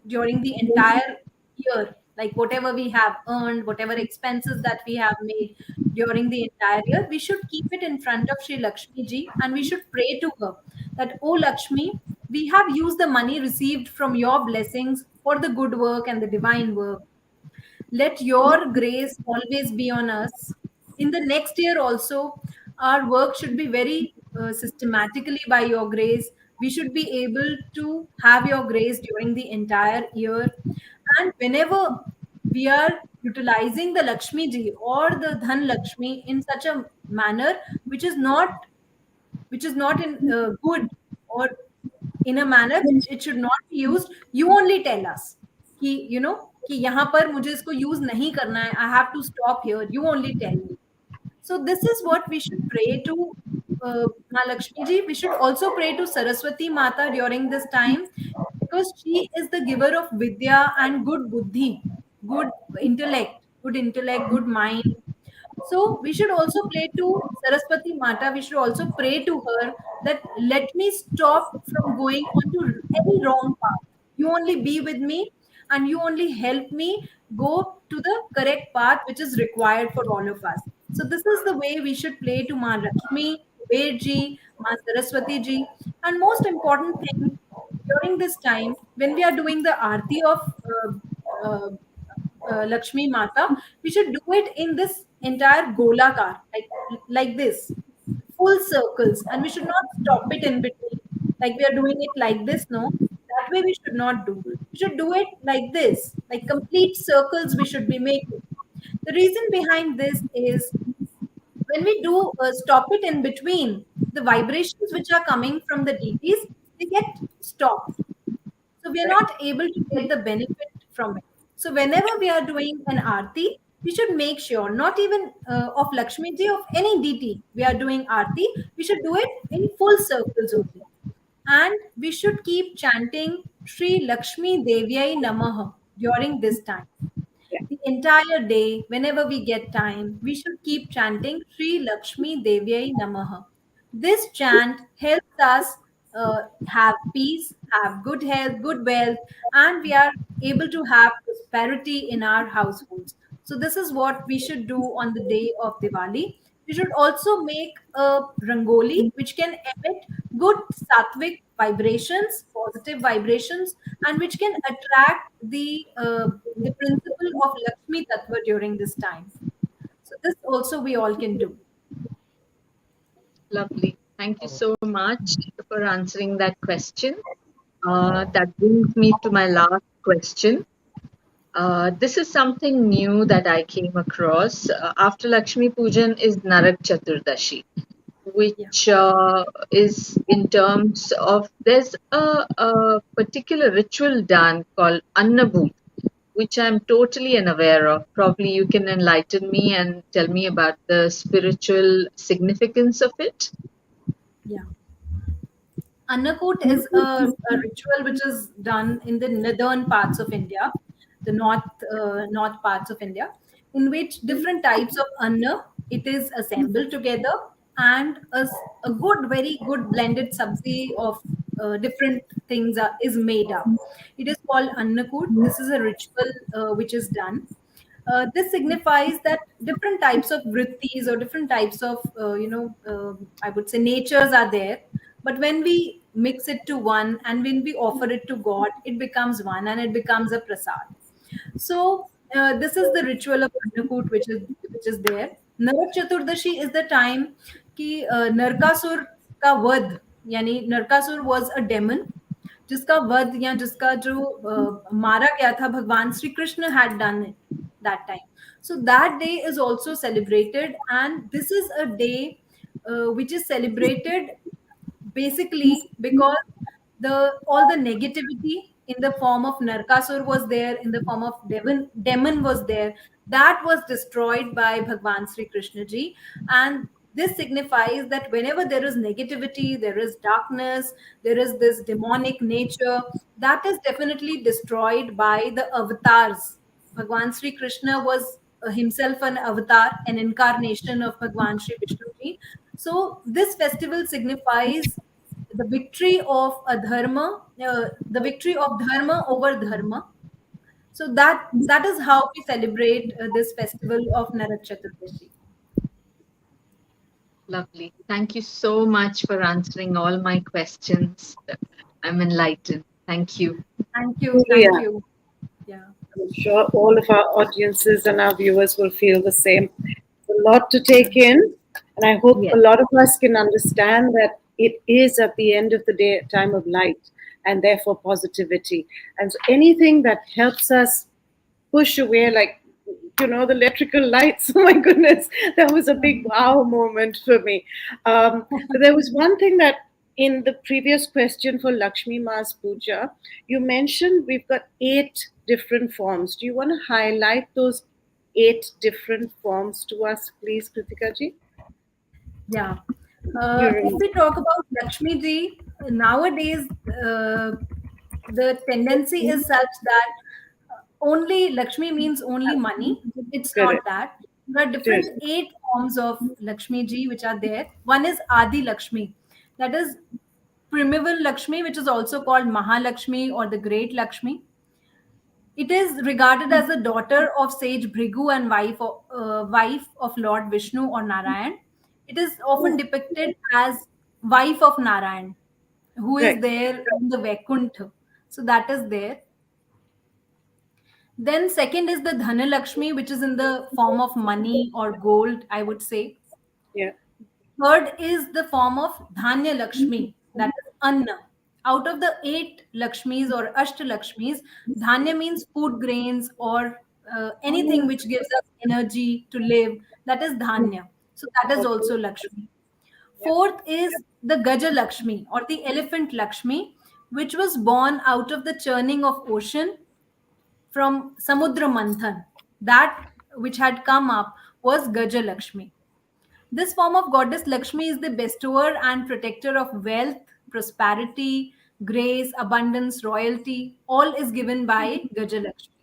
[SPEAKER 3] during the entire year, like whatever we have earned, whatever expenses that we have made during the entire year, we should keep it in front of Sri Lakshmi ji and we should pray to her that, oh Lakshmi, we have used the money received from your blessings for the good work and the divine work. Let your grace always be on us. In the next year also, our work should be very systematically by your grace. We should be able to have your grace during the entire year. And whenever we are utilizing the Lakshmi ji or the Dhan Lakshmi in such a manner which is not in good, or in a manner which it should not be used, you only tell us कि कि यहाँ पर मुझे इसको use नहीं करना है, I have to stop here, you only tell me. So this is what we should pray to Mahalakshmi ji. We should also pray to Saraswati Mata during this time because she is the giver of Vidya and good buddhi, good intellect, good mind. So we should also pray to Saraswati Mata. We should also pray to her that let me stop from going onto any wrong path. You only be with me and you only help me go to the correct path which is required for all of us. So this is the way we should play to Ma Lakshmi, Kuber ji, Ma Saraswati ji. And most important thing during this time when we are doing the aarti of uh, Lakshmi Mata, we should do it in this entire golakar, like this, full circles, and we should not stop it in between. Like we are doing it like this, no, that way we should not do. We should do it like this, like complete circles we should be making. The reason behind this is when we do stop it in between, the vibrations which are coming from the deities, they get stopped, so we are not able to get the benefit from it. So whenever we are doing an aarti, we should make sure, not even of Lakshmi ji, of any deity we are doing aarti, we should do it in full circles only. And we should keep chanting Sri Lakshmi Devyai Namaha during this time.
[SPEAKER 1] Yeah.
[SPEAKER 3] The entire day, whenever we get time, we should keep chanting Sri Lakshmi Devyai Namaha. This chant helps us have peace, have good health, good wealth, and we are able to have prosperity in our households. So, this is what we should do on the day of Diwali. We should also make a rangoli which can emit good sattvic vibrations, positive vibrations, and which can attract the principle of Lakshmi Tattva during this time. So this also we all can do.
[SPEAKER 5] Lovely. Thank you so much for answering that question. That brings me to my last question. This is something new that I came across. After Lakshmi Pujan is Narak Chaturdashi, which is in terms of there's a particular ritual done called Annabhut, which I'm totally unaware of. Probably you can enlighten me and tell me about the spiritual significance of it.
[SPEAKER 3] Yeah. Annakut is a ritual which is done in the northern parts of India, the north parts of India, in which different types of anna it is assembled together, and a good, very good blended sabzi of different things is made up. It is called Annakut. This is a ritual which is done. This signifies that different types of vrittis or different types of I would say natures are there, but when we mix it to one and when we offer it to God, it becomes one and it becomes a prasad. So this is the ritual of Annakut which is there. Narak Chaturdashi is the time कि नरकासुर का वध, यानी Narakasura was a demon जिसका वध या जिसका जो मारा गया था, भगवान Shri Krishna had done it that time. So that day is also celebrated, and this is a day which is celebrated basically because the all the negativity in the form of Narkasur was there, in the form of demon was there, that was destroyed by Bhagwan Sri Krishna ji. And this signifies that whenever there is negativity, there is darkness, there is this demonic nature, that is definitely destroyed by the avatars. Bhagwan Sri Krishna was himself an avatar, an incarnation of Bhagwan Sri Vishnu ji. So this festival signifies the victory of the victory of dharma over dharma. So that is how we celebrate this festival of Narak Chaturdashi.
[SPEAKER 5] Lovely. Thank you so much for answering all my questions. I'm enlightened. Thank you.
[SPEAKER 3] Thank you.
[SPEAKER 1] Yeah,
[SPEAKER 3] Thank you. Yeah.
[SPEAKER 1] I'm sure all of our audiences and our viewers will feel the same. It's a lot to take in, and I hope a
[SPEAKER 5] Yes.
[SPEAKER 1] lot of us can understand that it is at the end of the day a time of light and therefore positivity. And so anything that helps us push away, like, the electrical lights. Oh my goodness, that was a big wow moment for me. But there was one thing that in the previous question for Lakshmi Ma's Puja, you mentioned we've got 8 different forms. Do you want to highlight those 8 different forms to us, please, Kritika ji?
[SPEAKER 3] Yeah.
[SPEAKER 1] You
[SPEAKER 3] If
[SPEAKER 1] remember?
[SPEAKER 3] we talk about Lakshmi ji, nowadays the tendency is such that only Lakshmi means only money. It's not
[SPEAKER 1] Correct.
[SPEAKER 3] that. There are
[SPEAKER 1] Correct.
[SPEAKER 3] different 8 forms of Lakshmi ji which are there. One is Adi Lakshmi, that is primeval Lakshmi, which is also called Mahalakshmi or the Great Lakshmi. It is regarded as the daughter of sage Bhrigu and wife of Lord Vishnu or Narayan. It is often depicted as wife of Narayan, who is
[SPEAKER 1] Right.
[SPEAKER 3] there in the Vaikuntha. So that is there. Then second is the Dhanalakshmi, which is in the form of money or gold, I would say.
[SPEAKER 1] Yeah.
[SPEAKER 3] Third is the form of Dhanya Lakshmi, that is Anna. Out of the 8 Lakshmis or Ashta Lakshmis, Dhanya means food grains or anything which gives us energy to live. That is Dhanya. So that is
[SPEAKER 1] Okay.
[SPEAKER 3] also Lakshmi.
[SPEAKER 1] Yeah.
[SPEAKER 3] Fourth is the Gaja Lakshmi or the elephant Lakshmi, which was born out of the churning of ocean from Samudra Manthan. That which had come up was Gaja Lakshmi. This form of goddess Lakshmi is the bestower and protector of wealth, prosperity, grace, abundance, royalty. All is given by Gaja Lakshmi.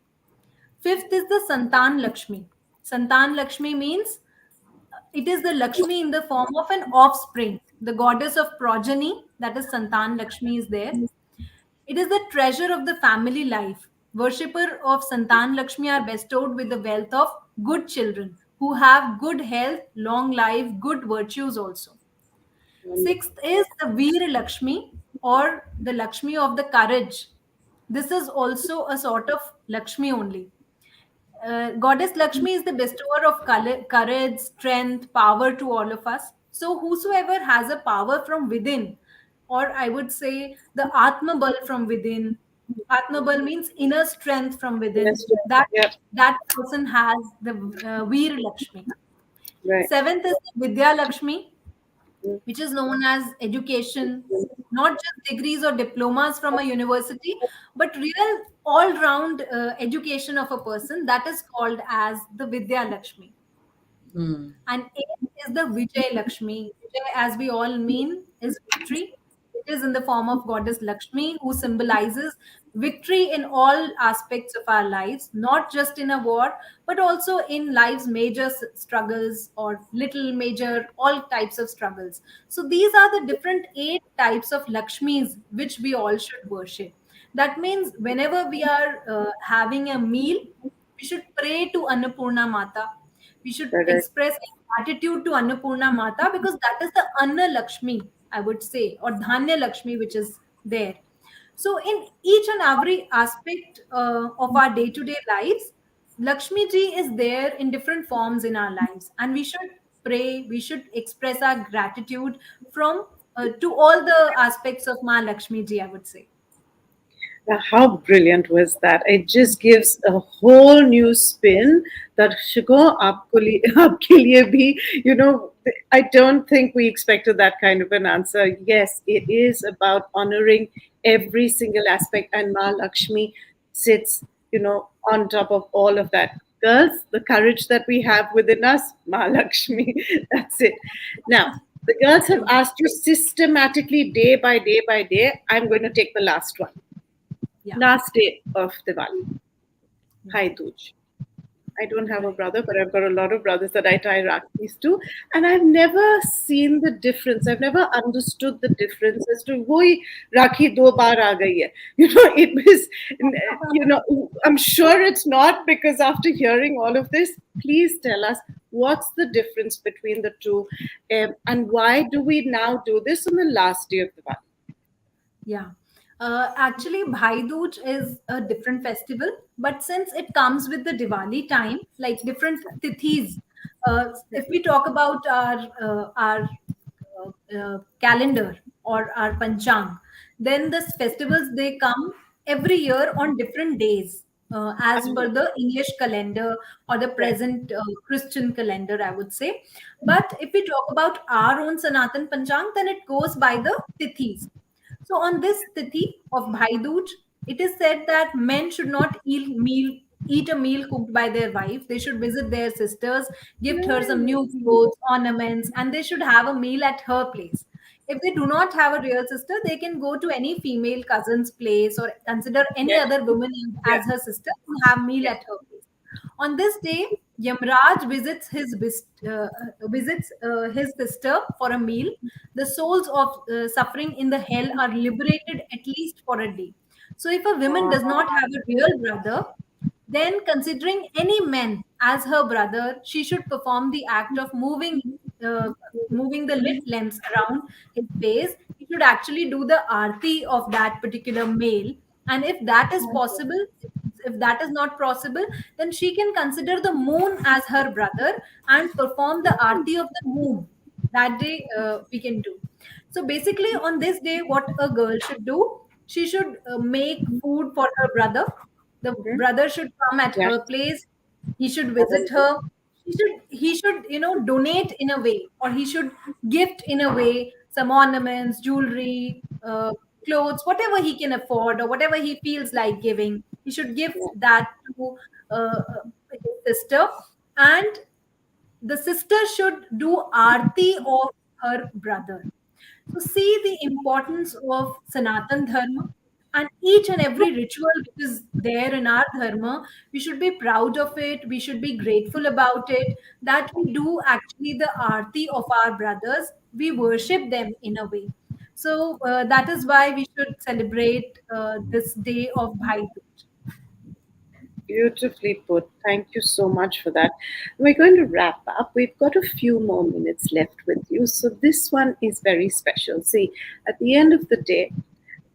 [SPEAKER 3] Fifth is the Santan Lakshmi. Santan Lakshmi means it is the Lakshmi in the form of an offspring. The goddess of progeny, that is Santan Lakshmi, is there. It is the treasure of the family life. Worshipper of Santan Lakshmi are bestowed with the wealth of good children who have good health, long life, good virtues also.
[SPEAKER 1] Wonderful.
[SPEAKER 3] Sixth is the Veer Lakshmi or the Lakshmi of the courage. This is also a sort of Lakshmi only. Goddess Lakshmi is the bestower of courage, strength, power to all of us. So, whosoever has a power from within, or I would say the Atma Bal from within, Atma Bal means inner strength from within,
[SPEAKER 1] Yes.
[SPEAKER 3] that
[SPEAKER 1] Yeah.
[SPEAKER 3] that person has the Veer Lakshmi.
[SPEAKER 1] Right.
[SPEAKER 3] Seventh is the Vidya Lakshmi,
[SPEAKER 1] Mm.
[SPEAKER 3] which is known as education, not just degrees or diplomas from a university, but real all round education of a person. That is called as the Vidya Lakshmi.
[SPEAKER 4] Hmm.
[SPEAKER 3] And eighth is the Vijay Lakshmi. Vijay, as we all mean, is victory. It is in the form of goddess Lakshmi, who symbolizes victory in all aspects of our lives, not just in a war, but also in life's major struggles or little major, all types of struggles. So these are the different 8 types of Lakshmis which we all should worship. That means whenever we are having a meal, we should pray to Annapurna Mata. We should
[SPEAKER 1] Correct.
[SPEAKER 3] express gratitude to Annapurna Mata because that is the Anna Lakshmi, I would say, or Dhanya Lakshmi, which is there. So, in each and every aspect of our day to day lives, Lakshmi ji is there in different forms in our lives, and we should pray, we should express our gratitude from to all the aspects of Ma Lakshmi ji, I would say.
[SPEAKER 1] Now, how brilliant was that? It just gives a whole new spin that Shigo aapke liye bhi, I don't think we expected that kind of an answer. Yes, it is about honoring every single aspect, and Ma Lakshmi sits, on top of all of that. Girls, the courage that we have within us, Ma Lakshmi, that's it. Now, the girls have
[SPEAKER 3] True.
[SPEAKER 1] asked you systematically, day by day by day. I'm going to take the last one.
[SPEAKER 3] Yeah.
[SPEAKER 1] Last day of Diwali,
[SPEAKER 3] Yeah.
[SPEAKER 1] Bhai Dooj. I don't have a
[SPEAKER 3] Right.
[SPEAKER 1] brother, but I've got a lot of brothers that I tie Rakhis to. And I've never seen the difference. I've never understood the difference as to why Rakhi do baar aa gayi hai. It was, I'm sure it's not, because after hearing all of this, please tell us what's the difference between the two, and why do we now do this on the last day of Diwali?
[SPEAKER 3] Yeah. Actually, Bhai Dooj is a different festival, but since it comes with the Diwali time, like different tithis, if we talk about our calendar or our panchang, then the festivals they come every year on different days, as per the English calendar or the
[SPEAKER 1] Right.
[SPEAKER 3] present Christian calendar, I would say. But if we talk about our own Sanatan Panchang, then it goes by the tithis. So on this tithi of Bhai Dooj, it is said that men should not eat a meal cooked by their wife. They should visit their sisters, gift her some new clothes, ornaments, and they should have a meal at her place. If they do not have a real sister, they can go to any female cousin's place or consider any
[SPEAKER 1] Yes.
[SPEAKER 3] other woman
[SPEAKER 1] Yeah.
[SPEAKER 3] as her sister and have meal
[SPEAKER 1] Yeah.
[SPEAKER 3] at her place. On this day, Yamraj visits his sister for a meal. The souls of suffering in the hell are liberated at least for a day. So, if a woman does not have a real brother, then considering any man as her brother, she should perform the act of uh, moving the lit lamps around his face. He should actually do the arti of that particular male, and if that is possible, if that is not possible, then she can consider the moon as her brother and perform the arti of the moon. That day we can do. So basically, on this day, what a girl should do, she should make food for her brother. The
[SPEAKER 1] Mhm.
[SPEAKER 3] brother should come at
[SPEAKER 1] Yes.
[SPEAKER 3] her place. He should visit her. He should donate in a way, or he should gift in a way some ornaments, jewelry, clothes, whatever he can afford or whatever he feels like giving. He should give that to his sister, and the sister should do arti of her brother. So, see the importance of Sanatan Dharma, and each and every ritual which is there in our Dharma, we should be proud of it. We should be grateful about it, that we do actually the arti of our brothers. We worship them in a way. So, that is why we should celebrate this day of Bhai Dooj.
[SPEAKER 1] Beautifully put. Thank you so much for that. We're going to wrap up. We've got a few more minutes left with you. So, this one is very special. See, at the end of the day,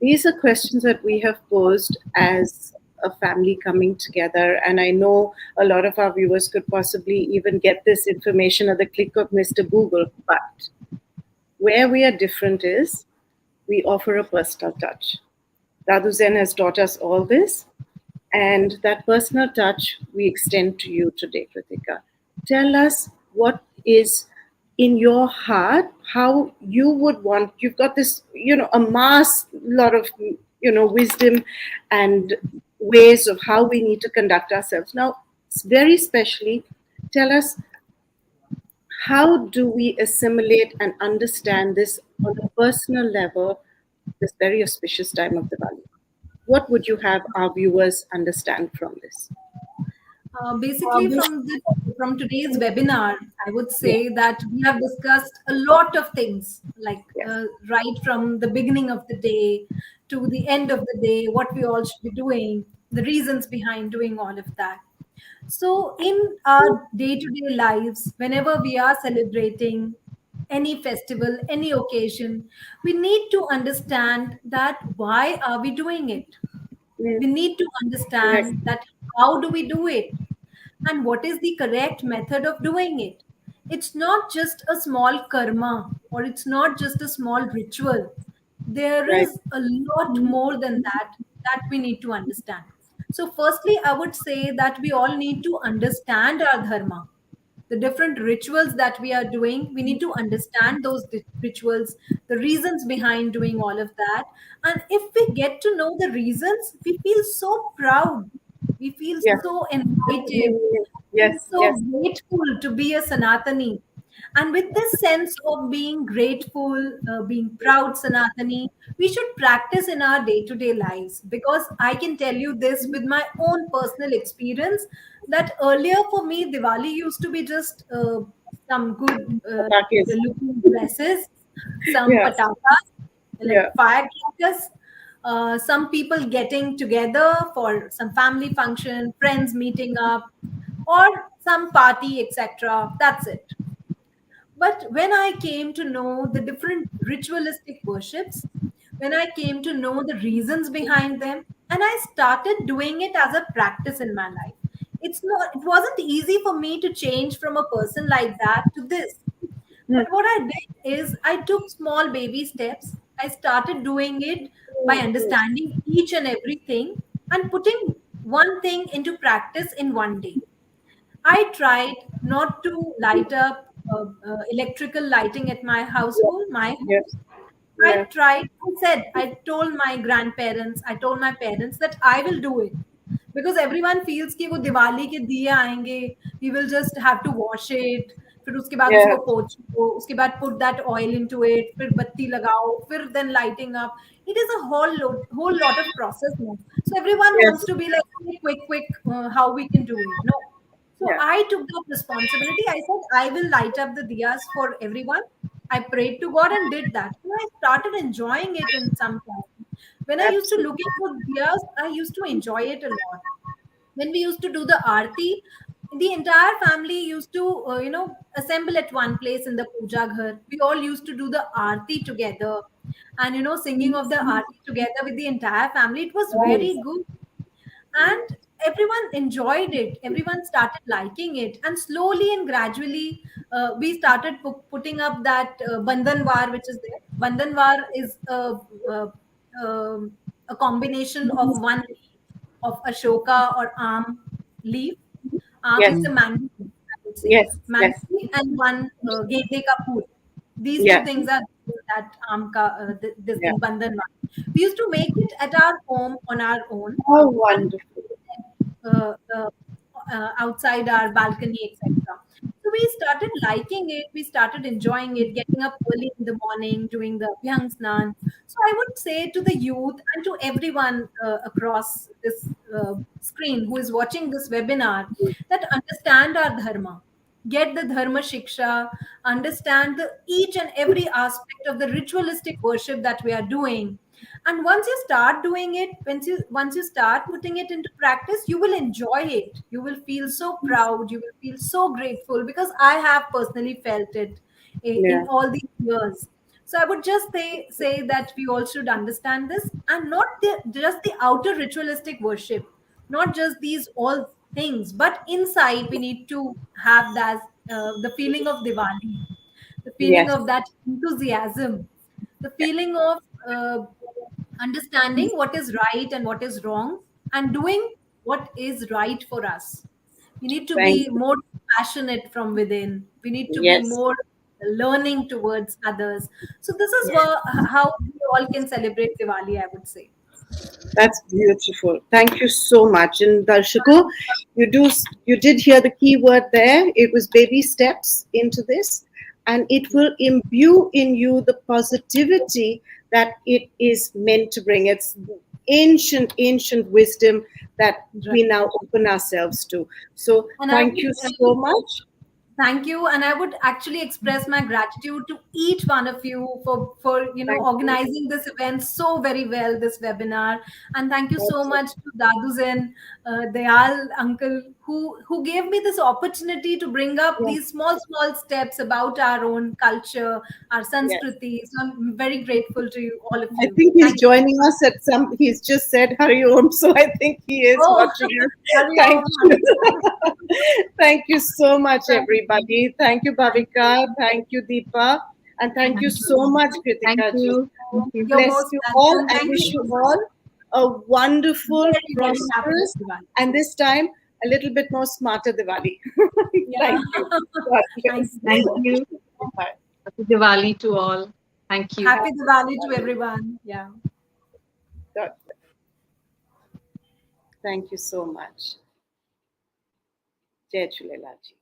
[SPEAKER 1] these are questions that we have posed as a family coming together. And I know a lot of our viewers could possibly even get this information at the click of Mr. Google. But where we are different is we offer a personal touch. Radhu Zen has taught us all this. And that personal touch we extend to you today, Kritika. Tell us what is in your heart, how you would want, you've got this, a mass lot of, wisdom and ways of how we need to conduct ourselves. Now, very specially, tell us, how do we assimilate and understand this on a personal level, this very auspicious time of Diwali? What would you have our viewers understand from this?
[SPEAKER 3] Basically, from today's webinar, I would
[SPEAKER 1] Yeah.
[SPEAKER 3] say that we have discussed a lot of things, like
[SPEAKER 1] Yes.
[SPEAKER 3] right from the beginning of the day to the end of the day, what we all should be doing, the reasons behind doing all of that. So, in our day-to-day lives, whenever we are celebrating any festival, any occasion, we need to understand that why are we doing it?
[SPEAKER 1] Mm,
[SPEAKER 3] We need to
[SPEAKER 1] correct.
[SPEAKER 3] understand that how do we do it? and what is the correct method of doing it. It's not just a small karma, or it's not just a small ritual. There
[SPEAKER 1] Right.
[SPEAKER 3] is a lot more than that that we need to understand. So, firstly, I would say that we all need to understand our dharma, the different rituals that we are doing. We need to understand those rituals, the reasons behind doing all of that. And if we get to know the reasons, we feel so proud, we feel
[SPEAKER 1] Yeah.
[SPEAKER 3] so enlightened, we feel
[SPEAKER 1] Yes.
[SPEAKER 3] so
[SPEAKER 1] Yes.
[SPEAKER 3] grateful to be a Sanatani. And with this sense of being grateful, being proud Sanatani, we should practice in our day to day lives. Because I can tell you this with my own personal experience, that earlier for me, Diwali used to be just some good
[SPEAKER 1] Patakis.
[SPEAKER 3] looking dresses, some
[SPEAKER 1] Yes.
[SPEAKER 3] patakas,
[SPEAKER 1] Yeah.
[SPEAKER 3] like firecrackers, some people getting together for some family function, friends meeting up, or some party, etc. That's it. But when I came to know the different ritualistic worships, when I came to know the reasons behind them, and I started doing it as a practice in my life, it wasn't easy for me to change from a person like that to this.
[SPEAKER 1] Hmm.
[SPEAKER 3] But what I did is I took small baby steps. I started doing it by understanding each and everything and putting one thing into practice in one day. I tried not to light up electrical lighting at my household, my home.
[SPEAKER 1] Yes.
[SPEAKER 3] I
[SPEAKER 1] Yeah.
[SPEAKER 3] tried, I told my grandparents, I told my parents that I will do it. Because everyone feels कि वो दिवाली के दिए आएंगे, we will just have to wash it, फिर उसके बाद
[SPEAKER 1] Yeah.
[SPEAKER 3] उसको पोंछो, उसके बाद put that oil into it, फिर बत्ती लगाओ, फिर then lighting up. It is a whole lot of process now. So everyone
[SPEAKER 1] Yes.
[SPEAKER 3] wants to be like, "Hey, quick, how we can do it." No. So
[SPEAKER 1] Yeah.
[SPEAKER 3] I took that responsibility. I said, I will light up the diyas for everyone. I prayed to God and did that. And I started enjoying it in some time. When I used to look
[SPEAKER 1] Absolutely.
[SPEAKER 3] into diyas, I used to enjoy it a lot. When we used to do the aarti, the entire family used to, assemble at one place in the puja ghar. We all used to do the aarti together, and singing of the aarti together with the entire family. It was very good, and everyone enjoyed it, everyone started liking it, and slowly and gradually we started putting up that bandhanwar, which is there. Bandhanwar is uh, um, a combination of one leaf of ashoka or aam leaf. Aam
[SPEAKER 1] Yes.
[SPEAKER 3] is a mango leaf, I would say.
[SPEAKER 1] Yes.
[SPEAKER 3] Mango
[SPEAKER 1] Yes.
[SPEAKER 3] leaf and one gende ka phool. These two
[SPEAKER 1] Yeah.
[SPEAKER 3] things are that aam ka, this
[SPEAKER 1] Yeah.
[SPEAKER 3] thing bandhanwar. We used to make it at our home on our own,
[SPEAKER 1] How
[SPEAKER 3] and
[SPEAKER 1] wonderful.
[SPEAKER 3] uh, uh, outside our balcony, etc. So we started liking it, we started enjoying it, getting up early in the morning, doing the Abhyang Snan. So I would say to the youth and to everyone across this screen who is watching this webinar, that understand our dharma, get the dharma shiksha, understand the each and every aspect of the ritualistic worship that we are doing. And once you start doing it, once you start putting it into practice, you will enjoy it, you will feel so proud, you will feel so grateful, because I have personally felt it in
[SPEAKER 1] Yeah.
[SPEAKER 3] all these years. So I would just say that we all should understand this, and not just the outer ritualistic worship, not just these all things, but inside we need to have that the feeling of Diwali, the feeling
[SPEAKER 1] Yes.
[SPEAKER 3] of that enthusiasm, the feeling of understanding what is right and what is wrong, and doing what is right for us. We need to
[SPEAKER 1] Thank
[SPEAKER 3] be
[SPEAKER 1] you.
[SPEAKER 3] more passionate from within. We need to be
[SPEAKER 1] Yes.
[SPEAKER 3] more learning towards others. So this is
[SPEAKER 1] Yes.
[SPEAKER 3] how we all can celebrate Diwali, I would say.
[SPEAKER 1] That's beautiful. Thank you so much. And Darshako, you did hear the key word there. It was baby steps into this, and it will imbue in you the positivity that it is meant to bring. It's ancient wisdom that
[SPEAKER 3] Right.
[SPEAKER 1] we now open ourselves to. So
[SPEAKER 3] And I
[SPEAKER 1] thank
[SPEAKER 3] would
[SPEAKER 1] you so much.
[SPEAKER 3] thank you, and I would actually express my gratitude to each one of you for
[SPEAKER 1] Thank you.
[SPEAKER 3] organizing this event so very well, this webinar. And thank you so
[SPEAKER 1] Also,
[SPEAKER 3] much to Daduzen, Dayal uncle, who gave me this opportunity to bring up
[SPEAKER 1] Yeah.
[SPEAKER 3] these small steps about our own culture, our Sanskriti. So I'm very grateful to you, all of
[SPEAKER 1] I
[SPEAKER 3] you.
[SPEAKER 1] think he's
[SPEAKER 3] Thank you.
[SPEAKER 1] joining us at some. He's just said Hari Om, so I think he is
[SPEAKER 3] Oh,
[SPEAKER 1] watching us.
[SPEAKER 3] Hari
[SPEAKER 1] Thank
[SPEAKER 3] Om,
[SPEAKER 1] you.
[SPEAKER 3] Hari Om.
[SPEAKER 1] Thank you so much, everybody. Thank you, Bhavika. Thank you, Deepa. And thank you so much,
[SPEAKER 5] Thank
[SPEAKER 1] Kritika ji.
[SPEAKER 5] you. Thank you.
[SPEAKER 3] You're
[SPEAKER 1] Bless
[SPEAKER 3] most
[SPEAKER 1] you all
[SPEAKER 3] welcome.
[SPEAKER 1] and
[SPEAKER 3] Thank
[SPEAKER 1] wish
[SPEAKER 3] you.
[SPEAKER 1] you all a wonderful,
[SPEAKER 3] Very, very happy
[SPEAKER 1] prosperous,
[SPEAKER 3] Diwali.
[SPEAKER 1] and this time a little bit more smarter Diwali.
[SPEAKER 3] Yeah.
[SPEAKER 1] Thank you. God
[SPEAKER 3] Thank
[SPEAKER 1] bless.
[SPEAKER 5] Thank
[SPEAKER 3] you.
[SPEAKER 5] you.
[SPEAKER 1] Bye.
[SPEAKER 5] Happy Diwali to all. Thank you.
[SPEAKER 3] Happy Diwali to everyone. Yeah.
[SPEAKER 1] God bless. Thank you so much. Jai Jhulelal ji.